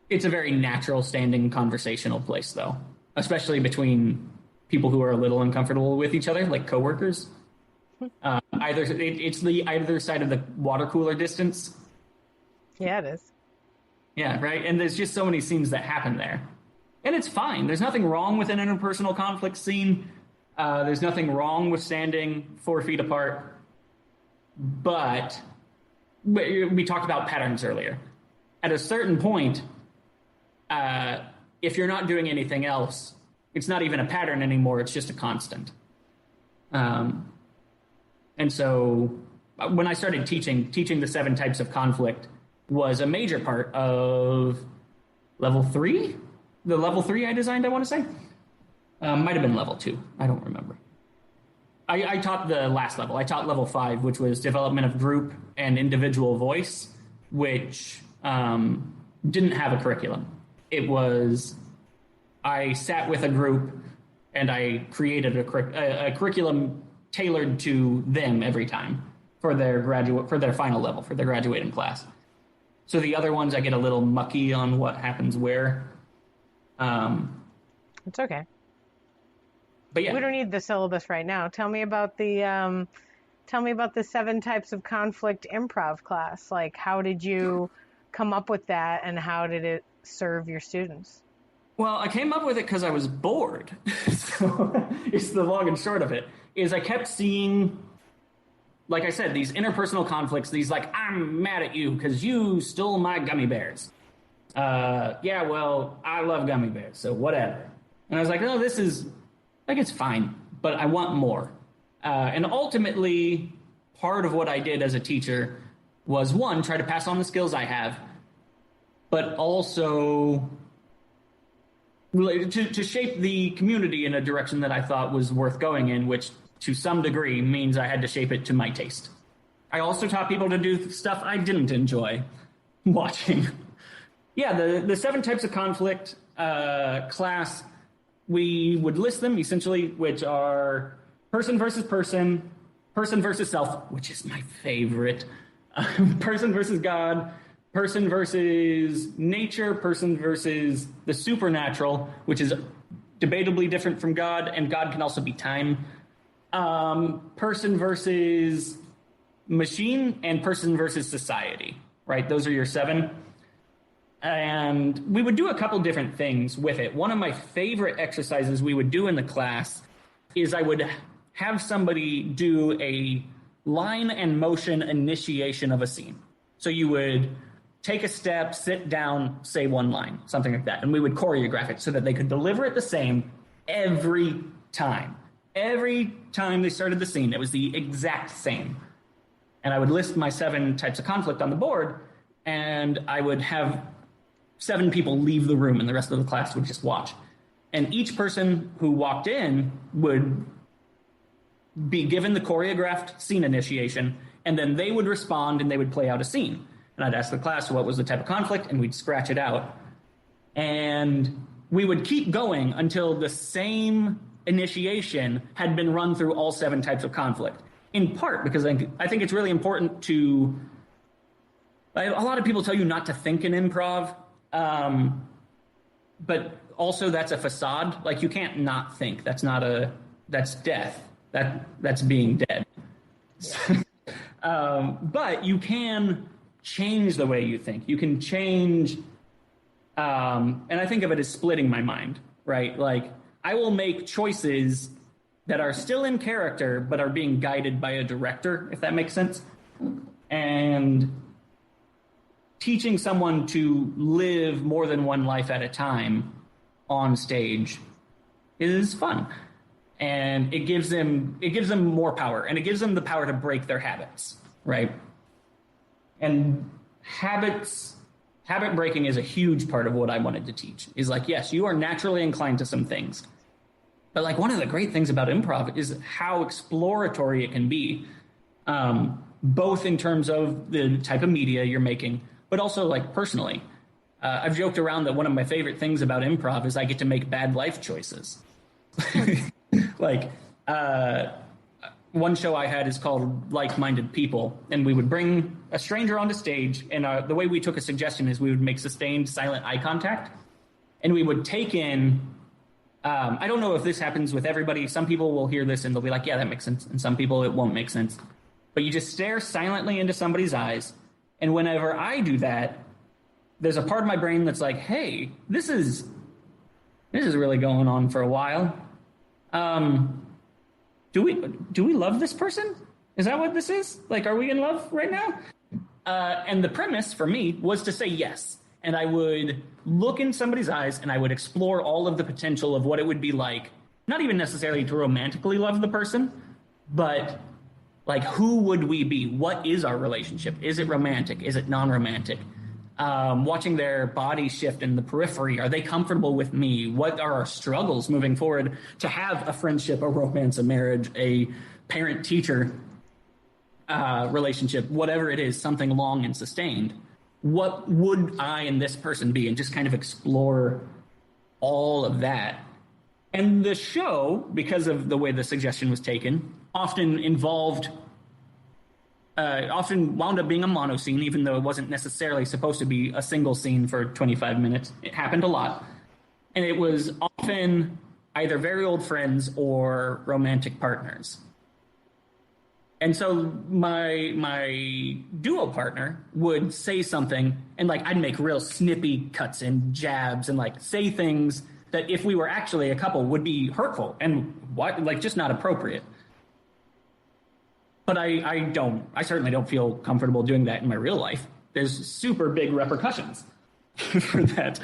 It's a very natural standing conversational place, though, especially between people who are a little uncomfortable with each other, like coworkers. It's the either side of the water cooler distance. Yeah, it is. Yeah, right. And there's just so many scenes that happen there, and it's fine. There's nothing wrong with an interpersonal conflict scene. There's nothing wrong with standing 4 feet apart. But we talked about patterns earlier. At a certain point, if you're not doing anything else, it's not even a pattern anymore. It's just a constant. And so when I started teaching the 7 types of conflict was a major part of level 3. The level 3 I designed, I want to say. Might have been level 2. I don't remember. I taught the last level. I taught level 5, which was development of group and individual voice, which didn't have a curriculum. It was, I sat with a group and I created a curriculum tailored to them every time. for their final level, for their graduating class. So the other ones I get a little mucky on what happens where. It's okay. But yeah, we don't need the syllabus right now. Tell me about the 7 types of conflict improv class. Like, how did you come up with that, and how did it serve your students? Well, I came up with it because I was bored. So it's the long and short of it. Is I kept seeing, like I said, these interpersonal conflicts. These like, I'm mad at you because you stole my gummy bears. Yeah, well, I love gummy bears, so whatever. And I was like, no, this is like, it's fine, but I want more. And ultimately, part of what I did as a teacher was, one, try to pass on the skills I have, but also to shape the community in a direction that I thought was worth going in, which to some degree means I had to shape it to my taste. I also taught people to do stuff I didn't enjoy watching. Yeah, the 7 types of conflict class, we would list them essentially, which are person versus person, person versus self, which is my favorite, person versus God, person versus nature, person versus the supernatural, which is debatably different from God, and God can also be time. Person versus machine, and person versus society, right? Those are your 7. And we would do a couple different things with it. One of my favorite exercises we would do in the class is I would have somebody do a line and motion initiation of a scene. So you would take a step, sit down, say one line, something like that. And we would choreograph it so that they could deliver it the same every time. Every time they started the scene, it was the exact same. And I would list my 7 types of conflict on the board, and I would have 7 people leave the room, and the rest of the class would just watch. And each person who walked in would be given the choreographed scene initiation, and then they would respond and they would play out a scene. And I'd ask the class what was the type of conflict, and we'd scratch it out. And we would keep going until the same initiation had been run through all 7 types of conflict. In part because I think it's really important to... A lot of people tell you not to think in improv, but also that's a facade. Like, you can't not think. That's death. That's being dead. But you can change the way you think. You can change, and I think of it as splitting my mind, right? Like, I will make choices that are still in character, but are being guided by a director, if that makes sense. And teaching someone to live more than one life at a time on stage is fun. And it gives them more power, and it gives them the power to break their habits, right? And habit breaking is a huge part of what I wanted to teach. Is like, yes, you are naturally inclined to some things, but like, one of the great things about improv is how exploratory it can be, both in terms of the type of media you're making, but also like personally. I've joked around that one of my favorite things about improv is I get to make bad life choices. Like, one show I had is called Like-Minded People, and we would bring a stranger onto stage, and the way we took a suggestion is we would make sustained silent eye contact, and we would take in, I don't know if this happens with everybody. Some people will hear this and they'll be like, yeah, that makes sense, and some people it won't make sense. But you just stare silently into somebody's eyes, and whenever I do that, there's a part of my brain that's like, hey, this is really going on for a while. Do we love this person? Is that what this is? Like, are we in love right now? And the premise for me was to say yes. And I would look in somebody's eyes and I would explore all of the potential of what it would be like, not even necessarily to romantically love the person, but like, who would we be? What is our relationship? Is it romantic? Is it non-romantic? Watching their body shift in the periphery. Are they comfortable with me? What are our struggles moving forward to have a friendship, a romance, a marriage, a parent-teacher relationship, whatever it is, something long and sustained? What would I and this person be? And just kind of explore all of that. And the show, because of the way the suggestion was taken, often involved often wound up being a mono scene, even though it wasn't necessarily supposed to be a single scene for 25 minutes. It happened a lot. And it was often either very old friends or romantic partners. And so my duo partner would say something, and like I'd make real snippy cuts and jabs and like say things that if we were actually a couple would be hurtful and just not appropriate. But I certainly don't feel comfortable doing that in my real life. There's super big repercussions for that,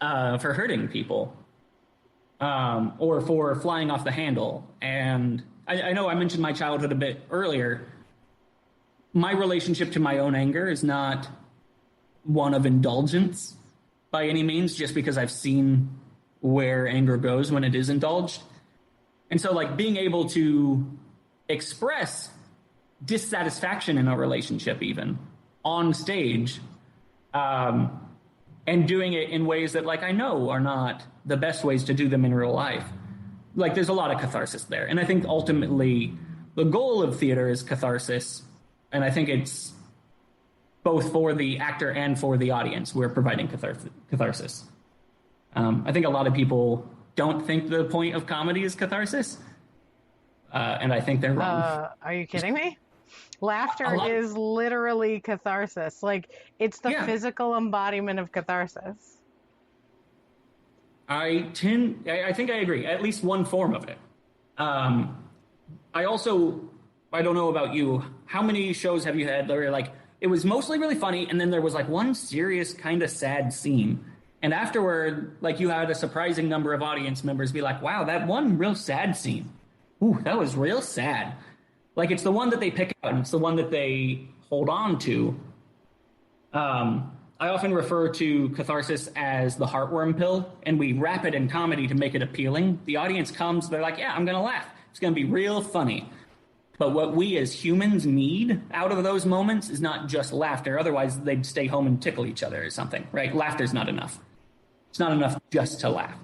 for hurting people, or for flying off the handle. And I know I mentioned my childhood a bit earlier. My relationship to my own anger is not one of indulgence by any means, just because I've seen where anger goes when it is indulged. And so like being able to express dissatisfaction in a relationship even on stage, and doing it in ways that like I know are not the best ways to do them in real life. Like there's a lot of catharsis there. And I think ultimately the goal of theater is catharsis. And I think it's both for the actor and for the audience. We're providing catharsis. I think a lot of people don't think the point of comedy is catharsis. And I think they're wrong. Are you kidding me? Laughter is literally catharsis. Like it's the physical embodiment of catharsis. I think I agree. At least one form of it. I don't know about you. How many shows have you had that were like, it was mostly really funny, and then there was like one serious kind of sad scene, and afterward, like you had a surprising number of audience members be like, wow, that one real sad scene. Ooh, that was real sad. Like it's the one that they pick out, and it's the one that they hold on to. I often refer to catharsis as the heartworm pill, and we wrap it in comedy to make it appealing. The audience comes, they're like, yeah, I'm going to laugh. It's going to be real funny. But what we as humans need out of those moments is not just laughter. Otherwise, they'd stay home and tickle each other or something, right? Laughter's not enough. It's not enough just to laugh.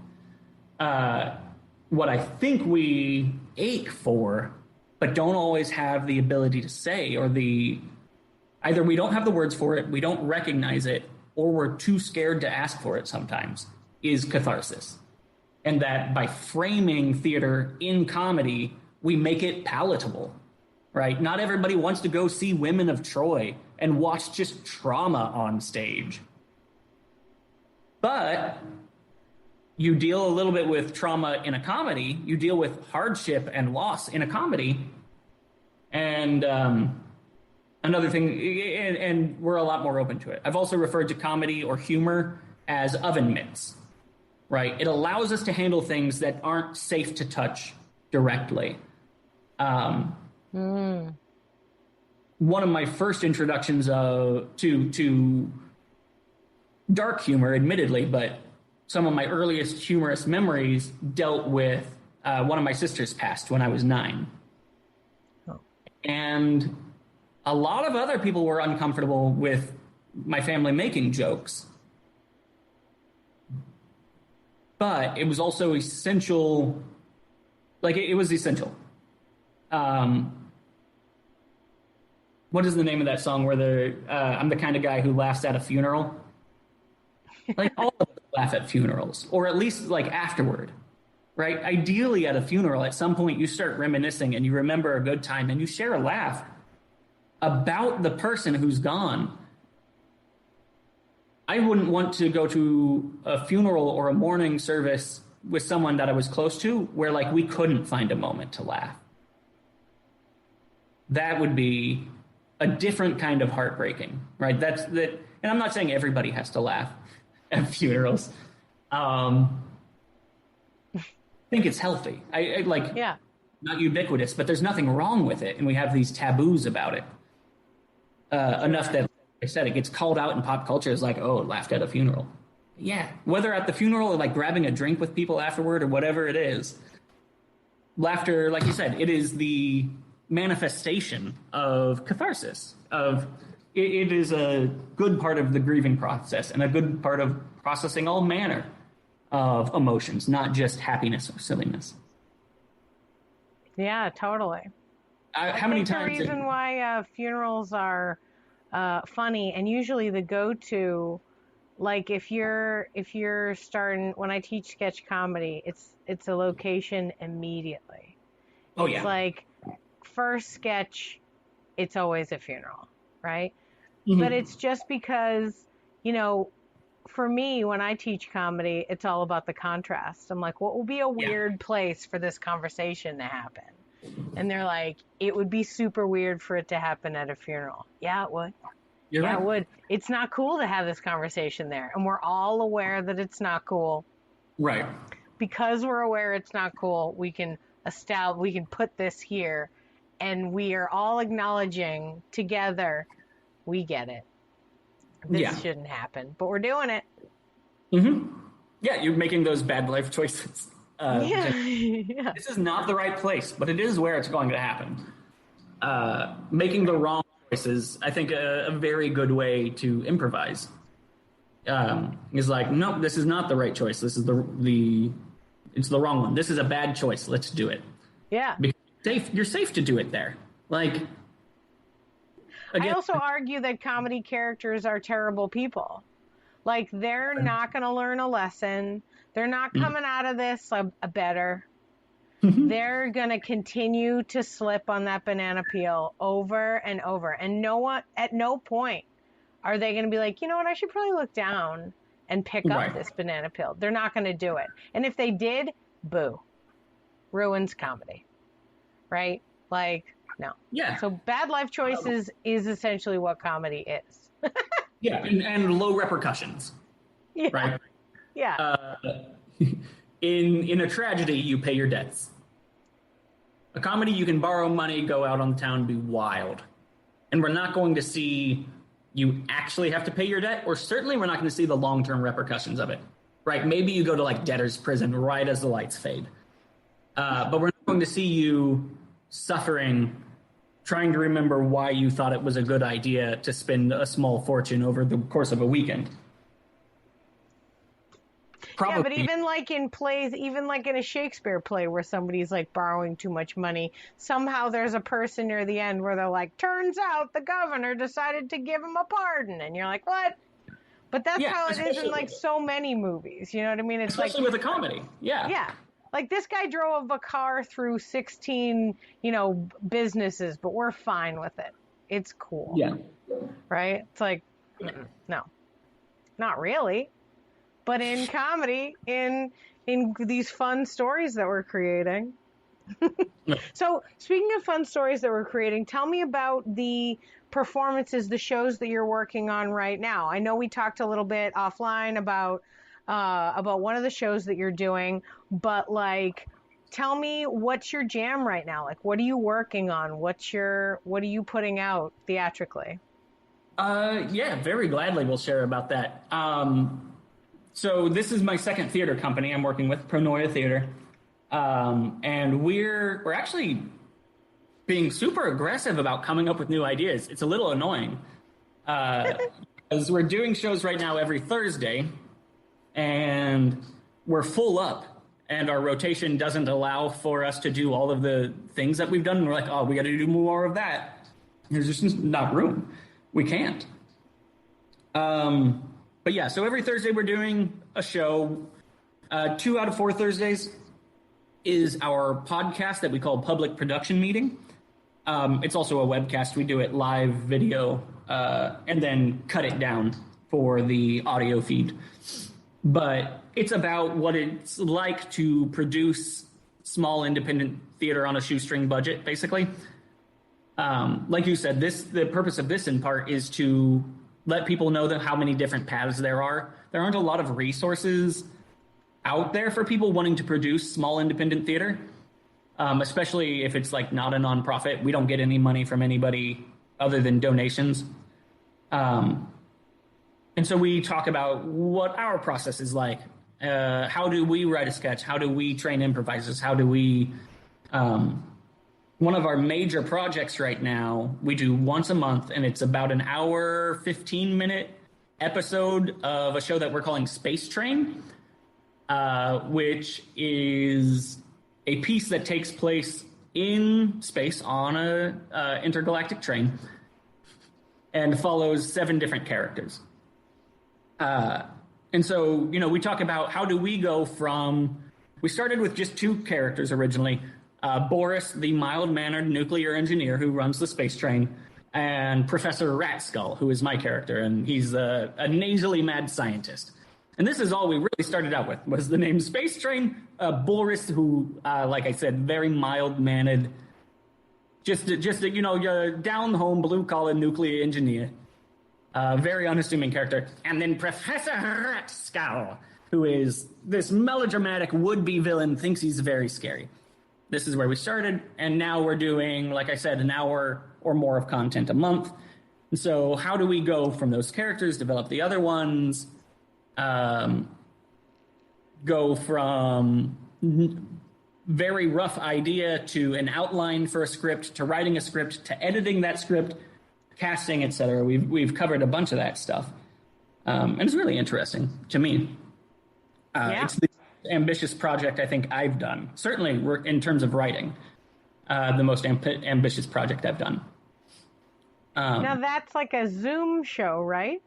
What I think we ache for, but don't always have the ability to say, or either we don't have the words for it, we don't recognize it, or we're too scared to ask for it sometimes, is catharsis. And that by framing theater in comedy, we make it palatable, right? Not everybody wants to go see Women of Troy and watch just trauma on stage. But you deal a little bit with trauma in a comedy, you deal with hardship and loss in a comedy, and another thing, and we're a lot more open to it. I've also referred to comedy or humor as oven mitts, right? It allows us to handle things that aren't safe to touch directly. One of my first introductions to dark humor, admittedly, but some of my earliest humorous memories dealt with one of my sisters passed when I was 9. Oh. And a lot of other people were uncomfortable with my family making jokes. But it was also essential. Like, it was essential. What is the name of that song where I'm the kind of guy who laughs at a funeral? Like, all of us laugh at funerals, or at least, like, afterward, right? Ideally, at a funeral, at some point, you start reminiscing and you remember a good time and you share a laugh about the person who's gone. I wouldn't want to go to a funeral or a mourning service with someone that I was close to where, like, we couldn't find a moment to laugh. That would be a different kind of heartbreaking, right? That's that, and I'm not saying everybody has to laugh at funerals. I think it's healthy. I like, yeah, not ubiquitous, but there's nothing wrong with it, and we have these taboos about it. Enough that, like I said, it gets called out in pop culture as like, oh, laughed at a funeral. Yeah, whether at the funeral or like grabbing a drink with people afterward or whatever it is, laughter, like you said, it is the manifestation of catharsis. It is a good part of the grieving process and a good part of processing all manner of emotions, not just happiness or silliness. Yeah, totally. How many times? The reason why funerals are funny, and usually the go-to, like if you're starting, when I teach sketch comedy, it's a location immediately. Oh, it's like first sketch, it's always a funeral, right? Mm-hmm. But it's just because, for me, when I teach comedy, it's all about the contrast. I'm like, what will be a weird place for this conversation to happen? And they're like, it would be super weird for it to happen at a funeral. Yeah, it would. You're right. It would. It's not cool to have this conversation there. And we're all aware that it's not cool. Right. Because we're aware it's not cool, we can put this here, and we are all acknowledging together, we get it. This shouldn't happen, but we're doing it. Mm-hmm. Yeah, you're making those bad life choices. This is not the right place, but it is where it's going to happen. Making the wrong choices, I think, a very good way to improvise. Is like, no, this is not the right choice. This is it's the wrong one. This is a bad choice. Let's do it. Yeah. Because you're safe to do it there. Like, again, I also argue that comedy characters are terrible people. Like, they're not going to learn a lesson. They're not coming out of this a better. They're going to continue to slip on that banana peel over and over. And at no point are they going to be like, you know what, I should probably look down and pick up this banana peel. They're not going to do it. And if they did, boo. Ruins comedy. Right? Like, no. Yeah. So bad life choices is essentially what comedy is. Yeah, and low repercussions. Yeah. Right? Yeah. In a tragedy, you pay your debts. A comedy, you can borrow money, go out on town, be wild. And we're not going to see you actually have to pay your debt, or certainly we're not going to see the long-term repercussions of it. Right? Maybe you go to like debtor's prison right as the lights fade. But we're not going to see you suffering, trying to remember why you thought it was a good idea to spend a small fortune over the course of a weekend. Probably. Yeah, but even like in plays, even like in a Shakespeare play where somebody's like borrowing too much money, somehow there's a person near the end where they're like, turns out the governor decided to give him a pardon. And you're like, what? But that's how it is in like so many movies. You know what I mean? It's especially with a comedy. Yeah. Yeah. Like this guy drove a car through 16, businesses, but we're fine with it. It's cool. Yeah. Right? It's like, no, not really. But in comedy, in these fun stories that we're creating. So speaking of fun stories that we're creating, tell me about the performances, the shows that you're working on right now. I know we talked a little bit offline about one of the shows that you're doing, but like, tell me what's your jam right now? Like, what are you working on? What are you putting out theatrically? Yeah, very gladly we'll share about that. So this is my second theater company I'm working with, Pronoia Theater. And we're actually being super aggressive about coming up with new ideas. It's a little annoying. Because we're doing shows right now every Thursday, and we're full up, and our rotation doesn't allow for us to do all of the things that we've done. And we're like, oh, we got to do more of that. There's just not room. We can't. But yeah, so every Thursday we're doing a show. 2 out of 4 Thursdays is our podcast that we call Public Production Meeting. It's also a webcast. We do it live video and then cut it down for the audio feed. But it's about what it's like to produce small independent theater on a shoestring budget, basically. Like you said, the purpose of this in part is to let people know that how many different paths there are. There aren't a lot of resources out there for people wanting to produce small independent theater, especially if it's like not a nonprofit. We don't get any money from anybody other than donations. And so we talk about what our process is like. How do we write a sketch? How do we train improvisers? How do we... one of our major projects right now, we do once a month, and it's about an hour, 15-minute episode of a show that we're calling Space Train, which is a piece that takes place in space on a intergalactic train and follows 7 different characters. And so, we talk about how do we go from... We started with just 2 characters originally. Boris, the mild-mannered nuclear engineer who runs the space train, and Professor Ratskull, who is my character, and he's a nasally mad scientist. And this is all we really started out with, was the name Space Train. Boris, who, like I said, very mild-mannered, just your down-home, blue-collar nuclear engineer. Very unassuming character. And then Professor Ratskull, who is this melodramatic would-be villain, thinks he's very scary. This is where we started, and now we're doing, like I said, an hour or more of content a month. And so how do we go from those characters, develop the other ones, go from very rough idea to an outline for a script, to writing a script, to editing that script, casting, etc. We've covered a bunch of that stuff. And it's really interesting to me. It's the ambitious project I think I've done. Certainly in terms of writing, the most ambitious project I've done. Now that's like a Zoom show, right?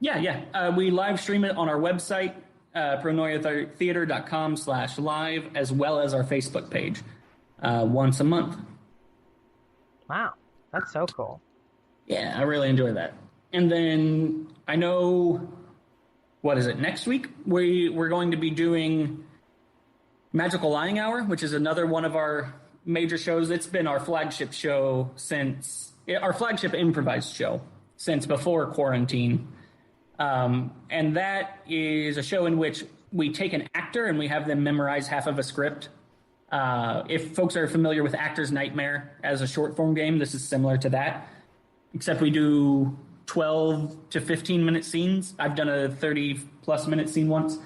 Yeah. We live stream it on our website, pronoiatheater.com/live, as well as our Facebook page, once a month. Wow, that's so cool. Yeah, I really enjoy that. And then I know, what is it, next week? We're going to be doing Magical Lying Hour, which is another one of our major shows. It's been our flagship show our flagship improvised show since before quarantine. And that is a show in which we take an actor and we have them memorize half of a script. If folks are familiar with Actor's Nightmare as a short form game, this is similar to that, except we do 12 to 15 minute scenes. I've done a 30 plus minute scene once,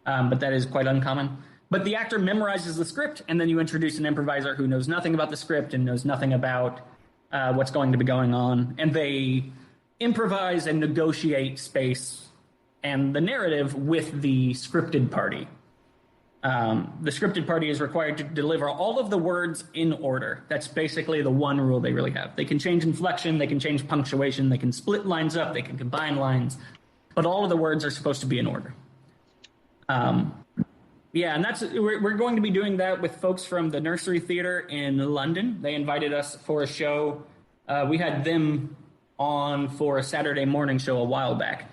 but that is quite uncommon. But the actor memorizes the script, and then you introduce an improviser who knows nothing about the script and knows nothing about what's going to be going on, and they improvise and negotiate space and the narrative with the scripted party. The scripted party is required to deliver all of the words in order. That's basically the one rule they really have. They can change inflection, they can change punctuation, they can split lines up, they can combine lines, but all of the words are supposed to be in order. And we're going to be doing that with folks from the Nursery Theatre in London. They invited us for a show. We had them on for a Saturday morning show a while back.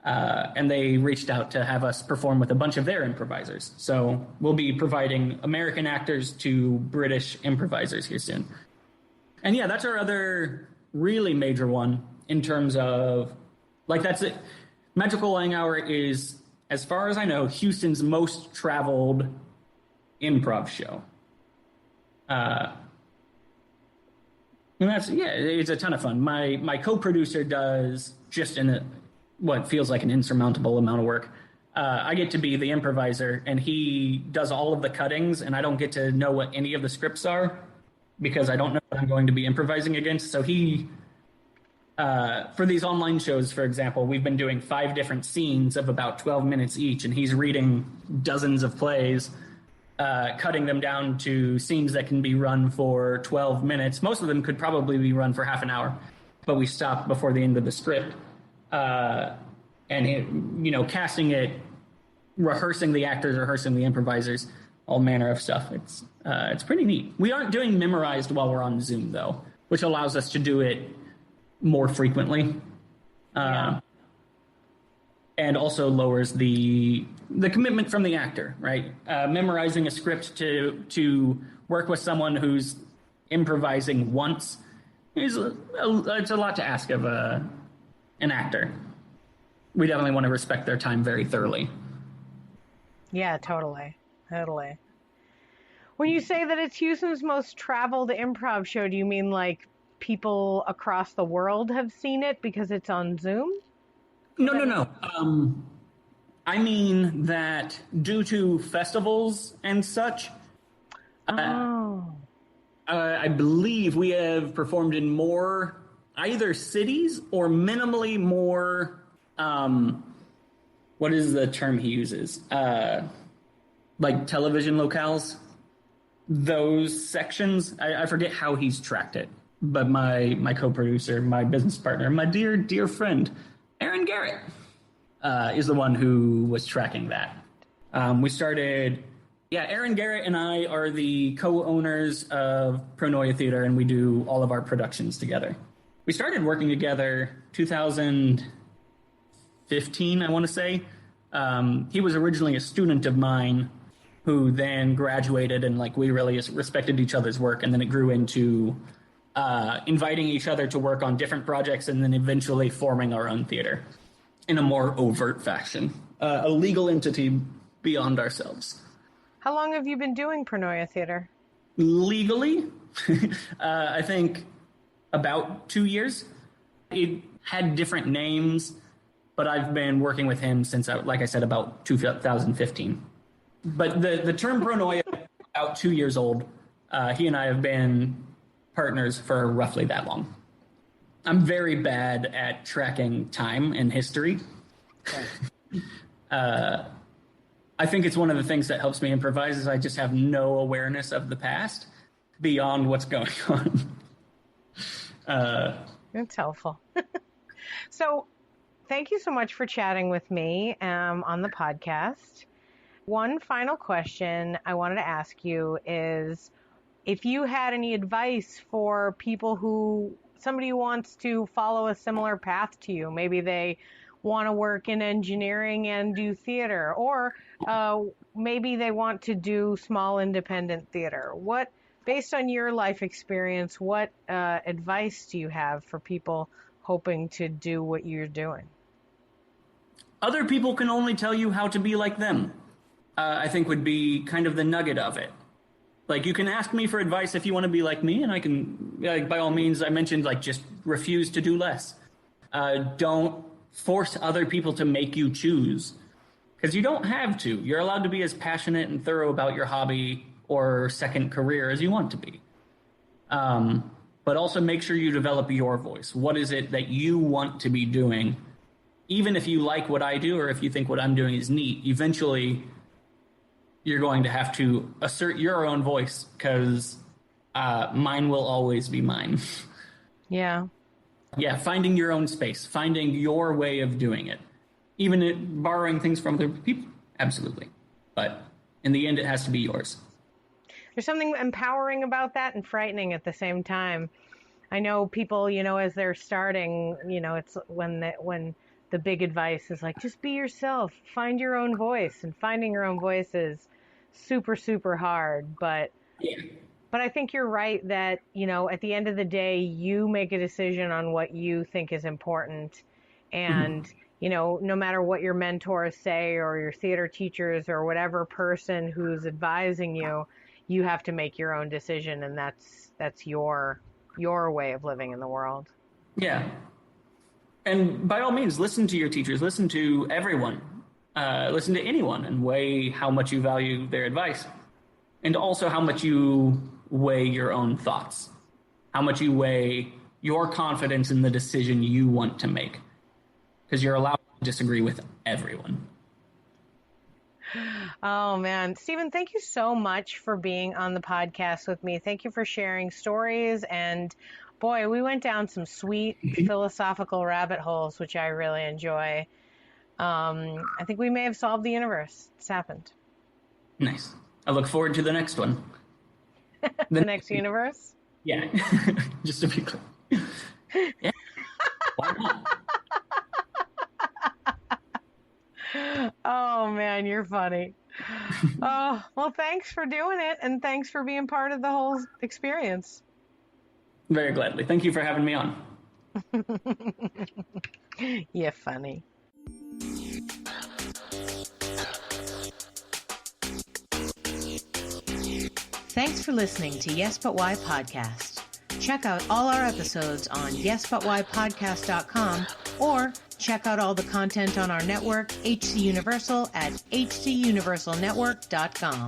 And they reached out to have us perform with a bunch of their improvisers. So we'll be providing American actors to British improvisers here soon. And yeah, that's our other really major one in terms of, that's it. Magical Lying Hour is, as far as I know, Houston's most traveled improv show. And it's a ton of fun. My co-producer does just what feels like an insurmountable amount of work. I get to be the improviser, and he does all of the cuttings, and I don't get to know what any of the scripts are because I don't know what I'm going to be improvising against. So he, for these online shows, for example, we've been doing 5 different scenes of about 12 minutes each, and he's reading dozens of plays, cutting them down to scenes that can be run for 12 minutes. Most of them could probably be run for half an hour, but we stop before the end of the script. And casting it, rehearsing the actors, rehearsing the improvisers, all manner of stuff. It's pretty neat. We aren't doing memorized while we're on Zoom, though, which allows us to do it more frequently. And also lowers the commitment from the actor, right? Memorizing a script to work with someone who's improvising once it's a lot to ask of an actor. We definitely want to respect their time very thoroughly. Yeah, totally. When you say that it's Houston's most traveled improv show, do you mean like people across the world have seen it because it's on Zoom? No. I mean that due to festivals and such, I believe we have performed in more either cities or minimally more, what is the term he uses? Like television locales? those sections, I forget how he's tracked it, but my co-producer, my business partner, my dear friend, Aaron Garrett, is the one who was tracking that. We started... Yeah, Aaron Garrett and I are the co-owners of Pronoia Theater, and we do all of our productions together. We started working together 2015, I want to say. He was originally a student of mine who then graduated, and we really respected each other's work, and then it grew into inviting each other to work on different projects, and then eventually forming our own theater in a more overt fashion, a legal entity beyond ourselves. How long have you been doing Pronoia Theater? Legally, I think about 2 years. It had different names, but I've been working with him since, like I said, about 2015. But the term Pronoia is about 2 years old. He and I have been partners for roughly that long. I'm very bad at tracking time and history. I think it's one of the things that helps me improvise is I just have no awareness of the past beyond what's going on. That's helpful. So thank you so much for chatting with me on the podcast. One final question I wanted to ask you is if you had any advice for somebody who wants to follow a similar path to you, maybe they want to work in engineering and do theater, or maybe they want to do small independent theater. Based on your life experience, what advice do you have for people hoping to do what you're doing? Other people can only tell you how to be like them, I think would be kind of the nugget of it. You can ask me for advice if you want to be like me, and I can, by all means, I mentioned, just refuse to do less. Don't force other people to make you choose, because you don't have to. You're allowed to be as passionate and thorough about your hobby or second career as you want to be. But also make sure you develop your voice. What is it that you want to be doing? Even if you like what I do or if you think what I'm doing is neat, eventually you're going to have to assert your own voice, because mine will always be mine. Yeah. Yeah, finding your own space, finding your way of doing it. Even borrowing things from other people, absolutely. But in the end, it has to be yours. There's something empowering about that and frightening at the same time. I know people, as they're starting, it's when the big advice is just be yourself, find your own voice. And finding your own voice is super, super hard. But yeah. But I think you're right that, at the end of the day, you make a decision on what you think is important. And, no matter what your mentors say or your theater teachers or whatever person who's advising you, you have to make your own decision. And that's your way of living in the world. Yeah. And by all means, listen to your teachers, listen to everyone, listen to anyone, and weigh how much you value their advice. And also how much you weigh your own thoughts, how much you weigh your confidence in the decision you want to make, because you're allowed to disagree with everyone. Oh, man. Stephen, thank you so much for being on the podcast with me. Thank you for sharing stories. And boy, we went down some sweet philosophical rabbit holes, which I really enjoy. I think we may have solved the universe. It's happened. Nice. I look forward to the next one. The next universe? Yeah. Just to be clear. Yeah. Why not? Oh, man, you're funny. Oh, well, thanks for doing it, and thanks for being part of the whole experience. Very gladly. Thank you for having me on. You're funny. Thanks for listening to Yes But Why Podcast. Check out all our episodes on yesbutwhypodcast.com or check out all the content on our network, HC Universal, at hcuniversalnetwork.com.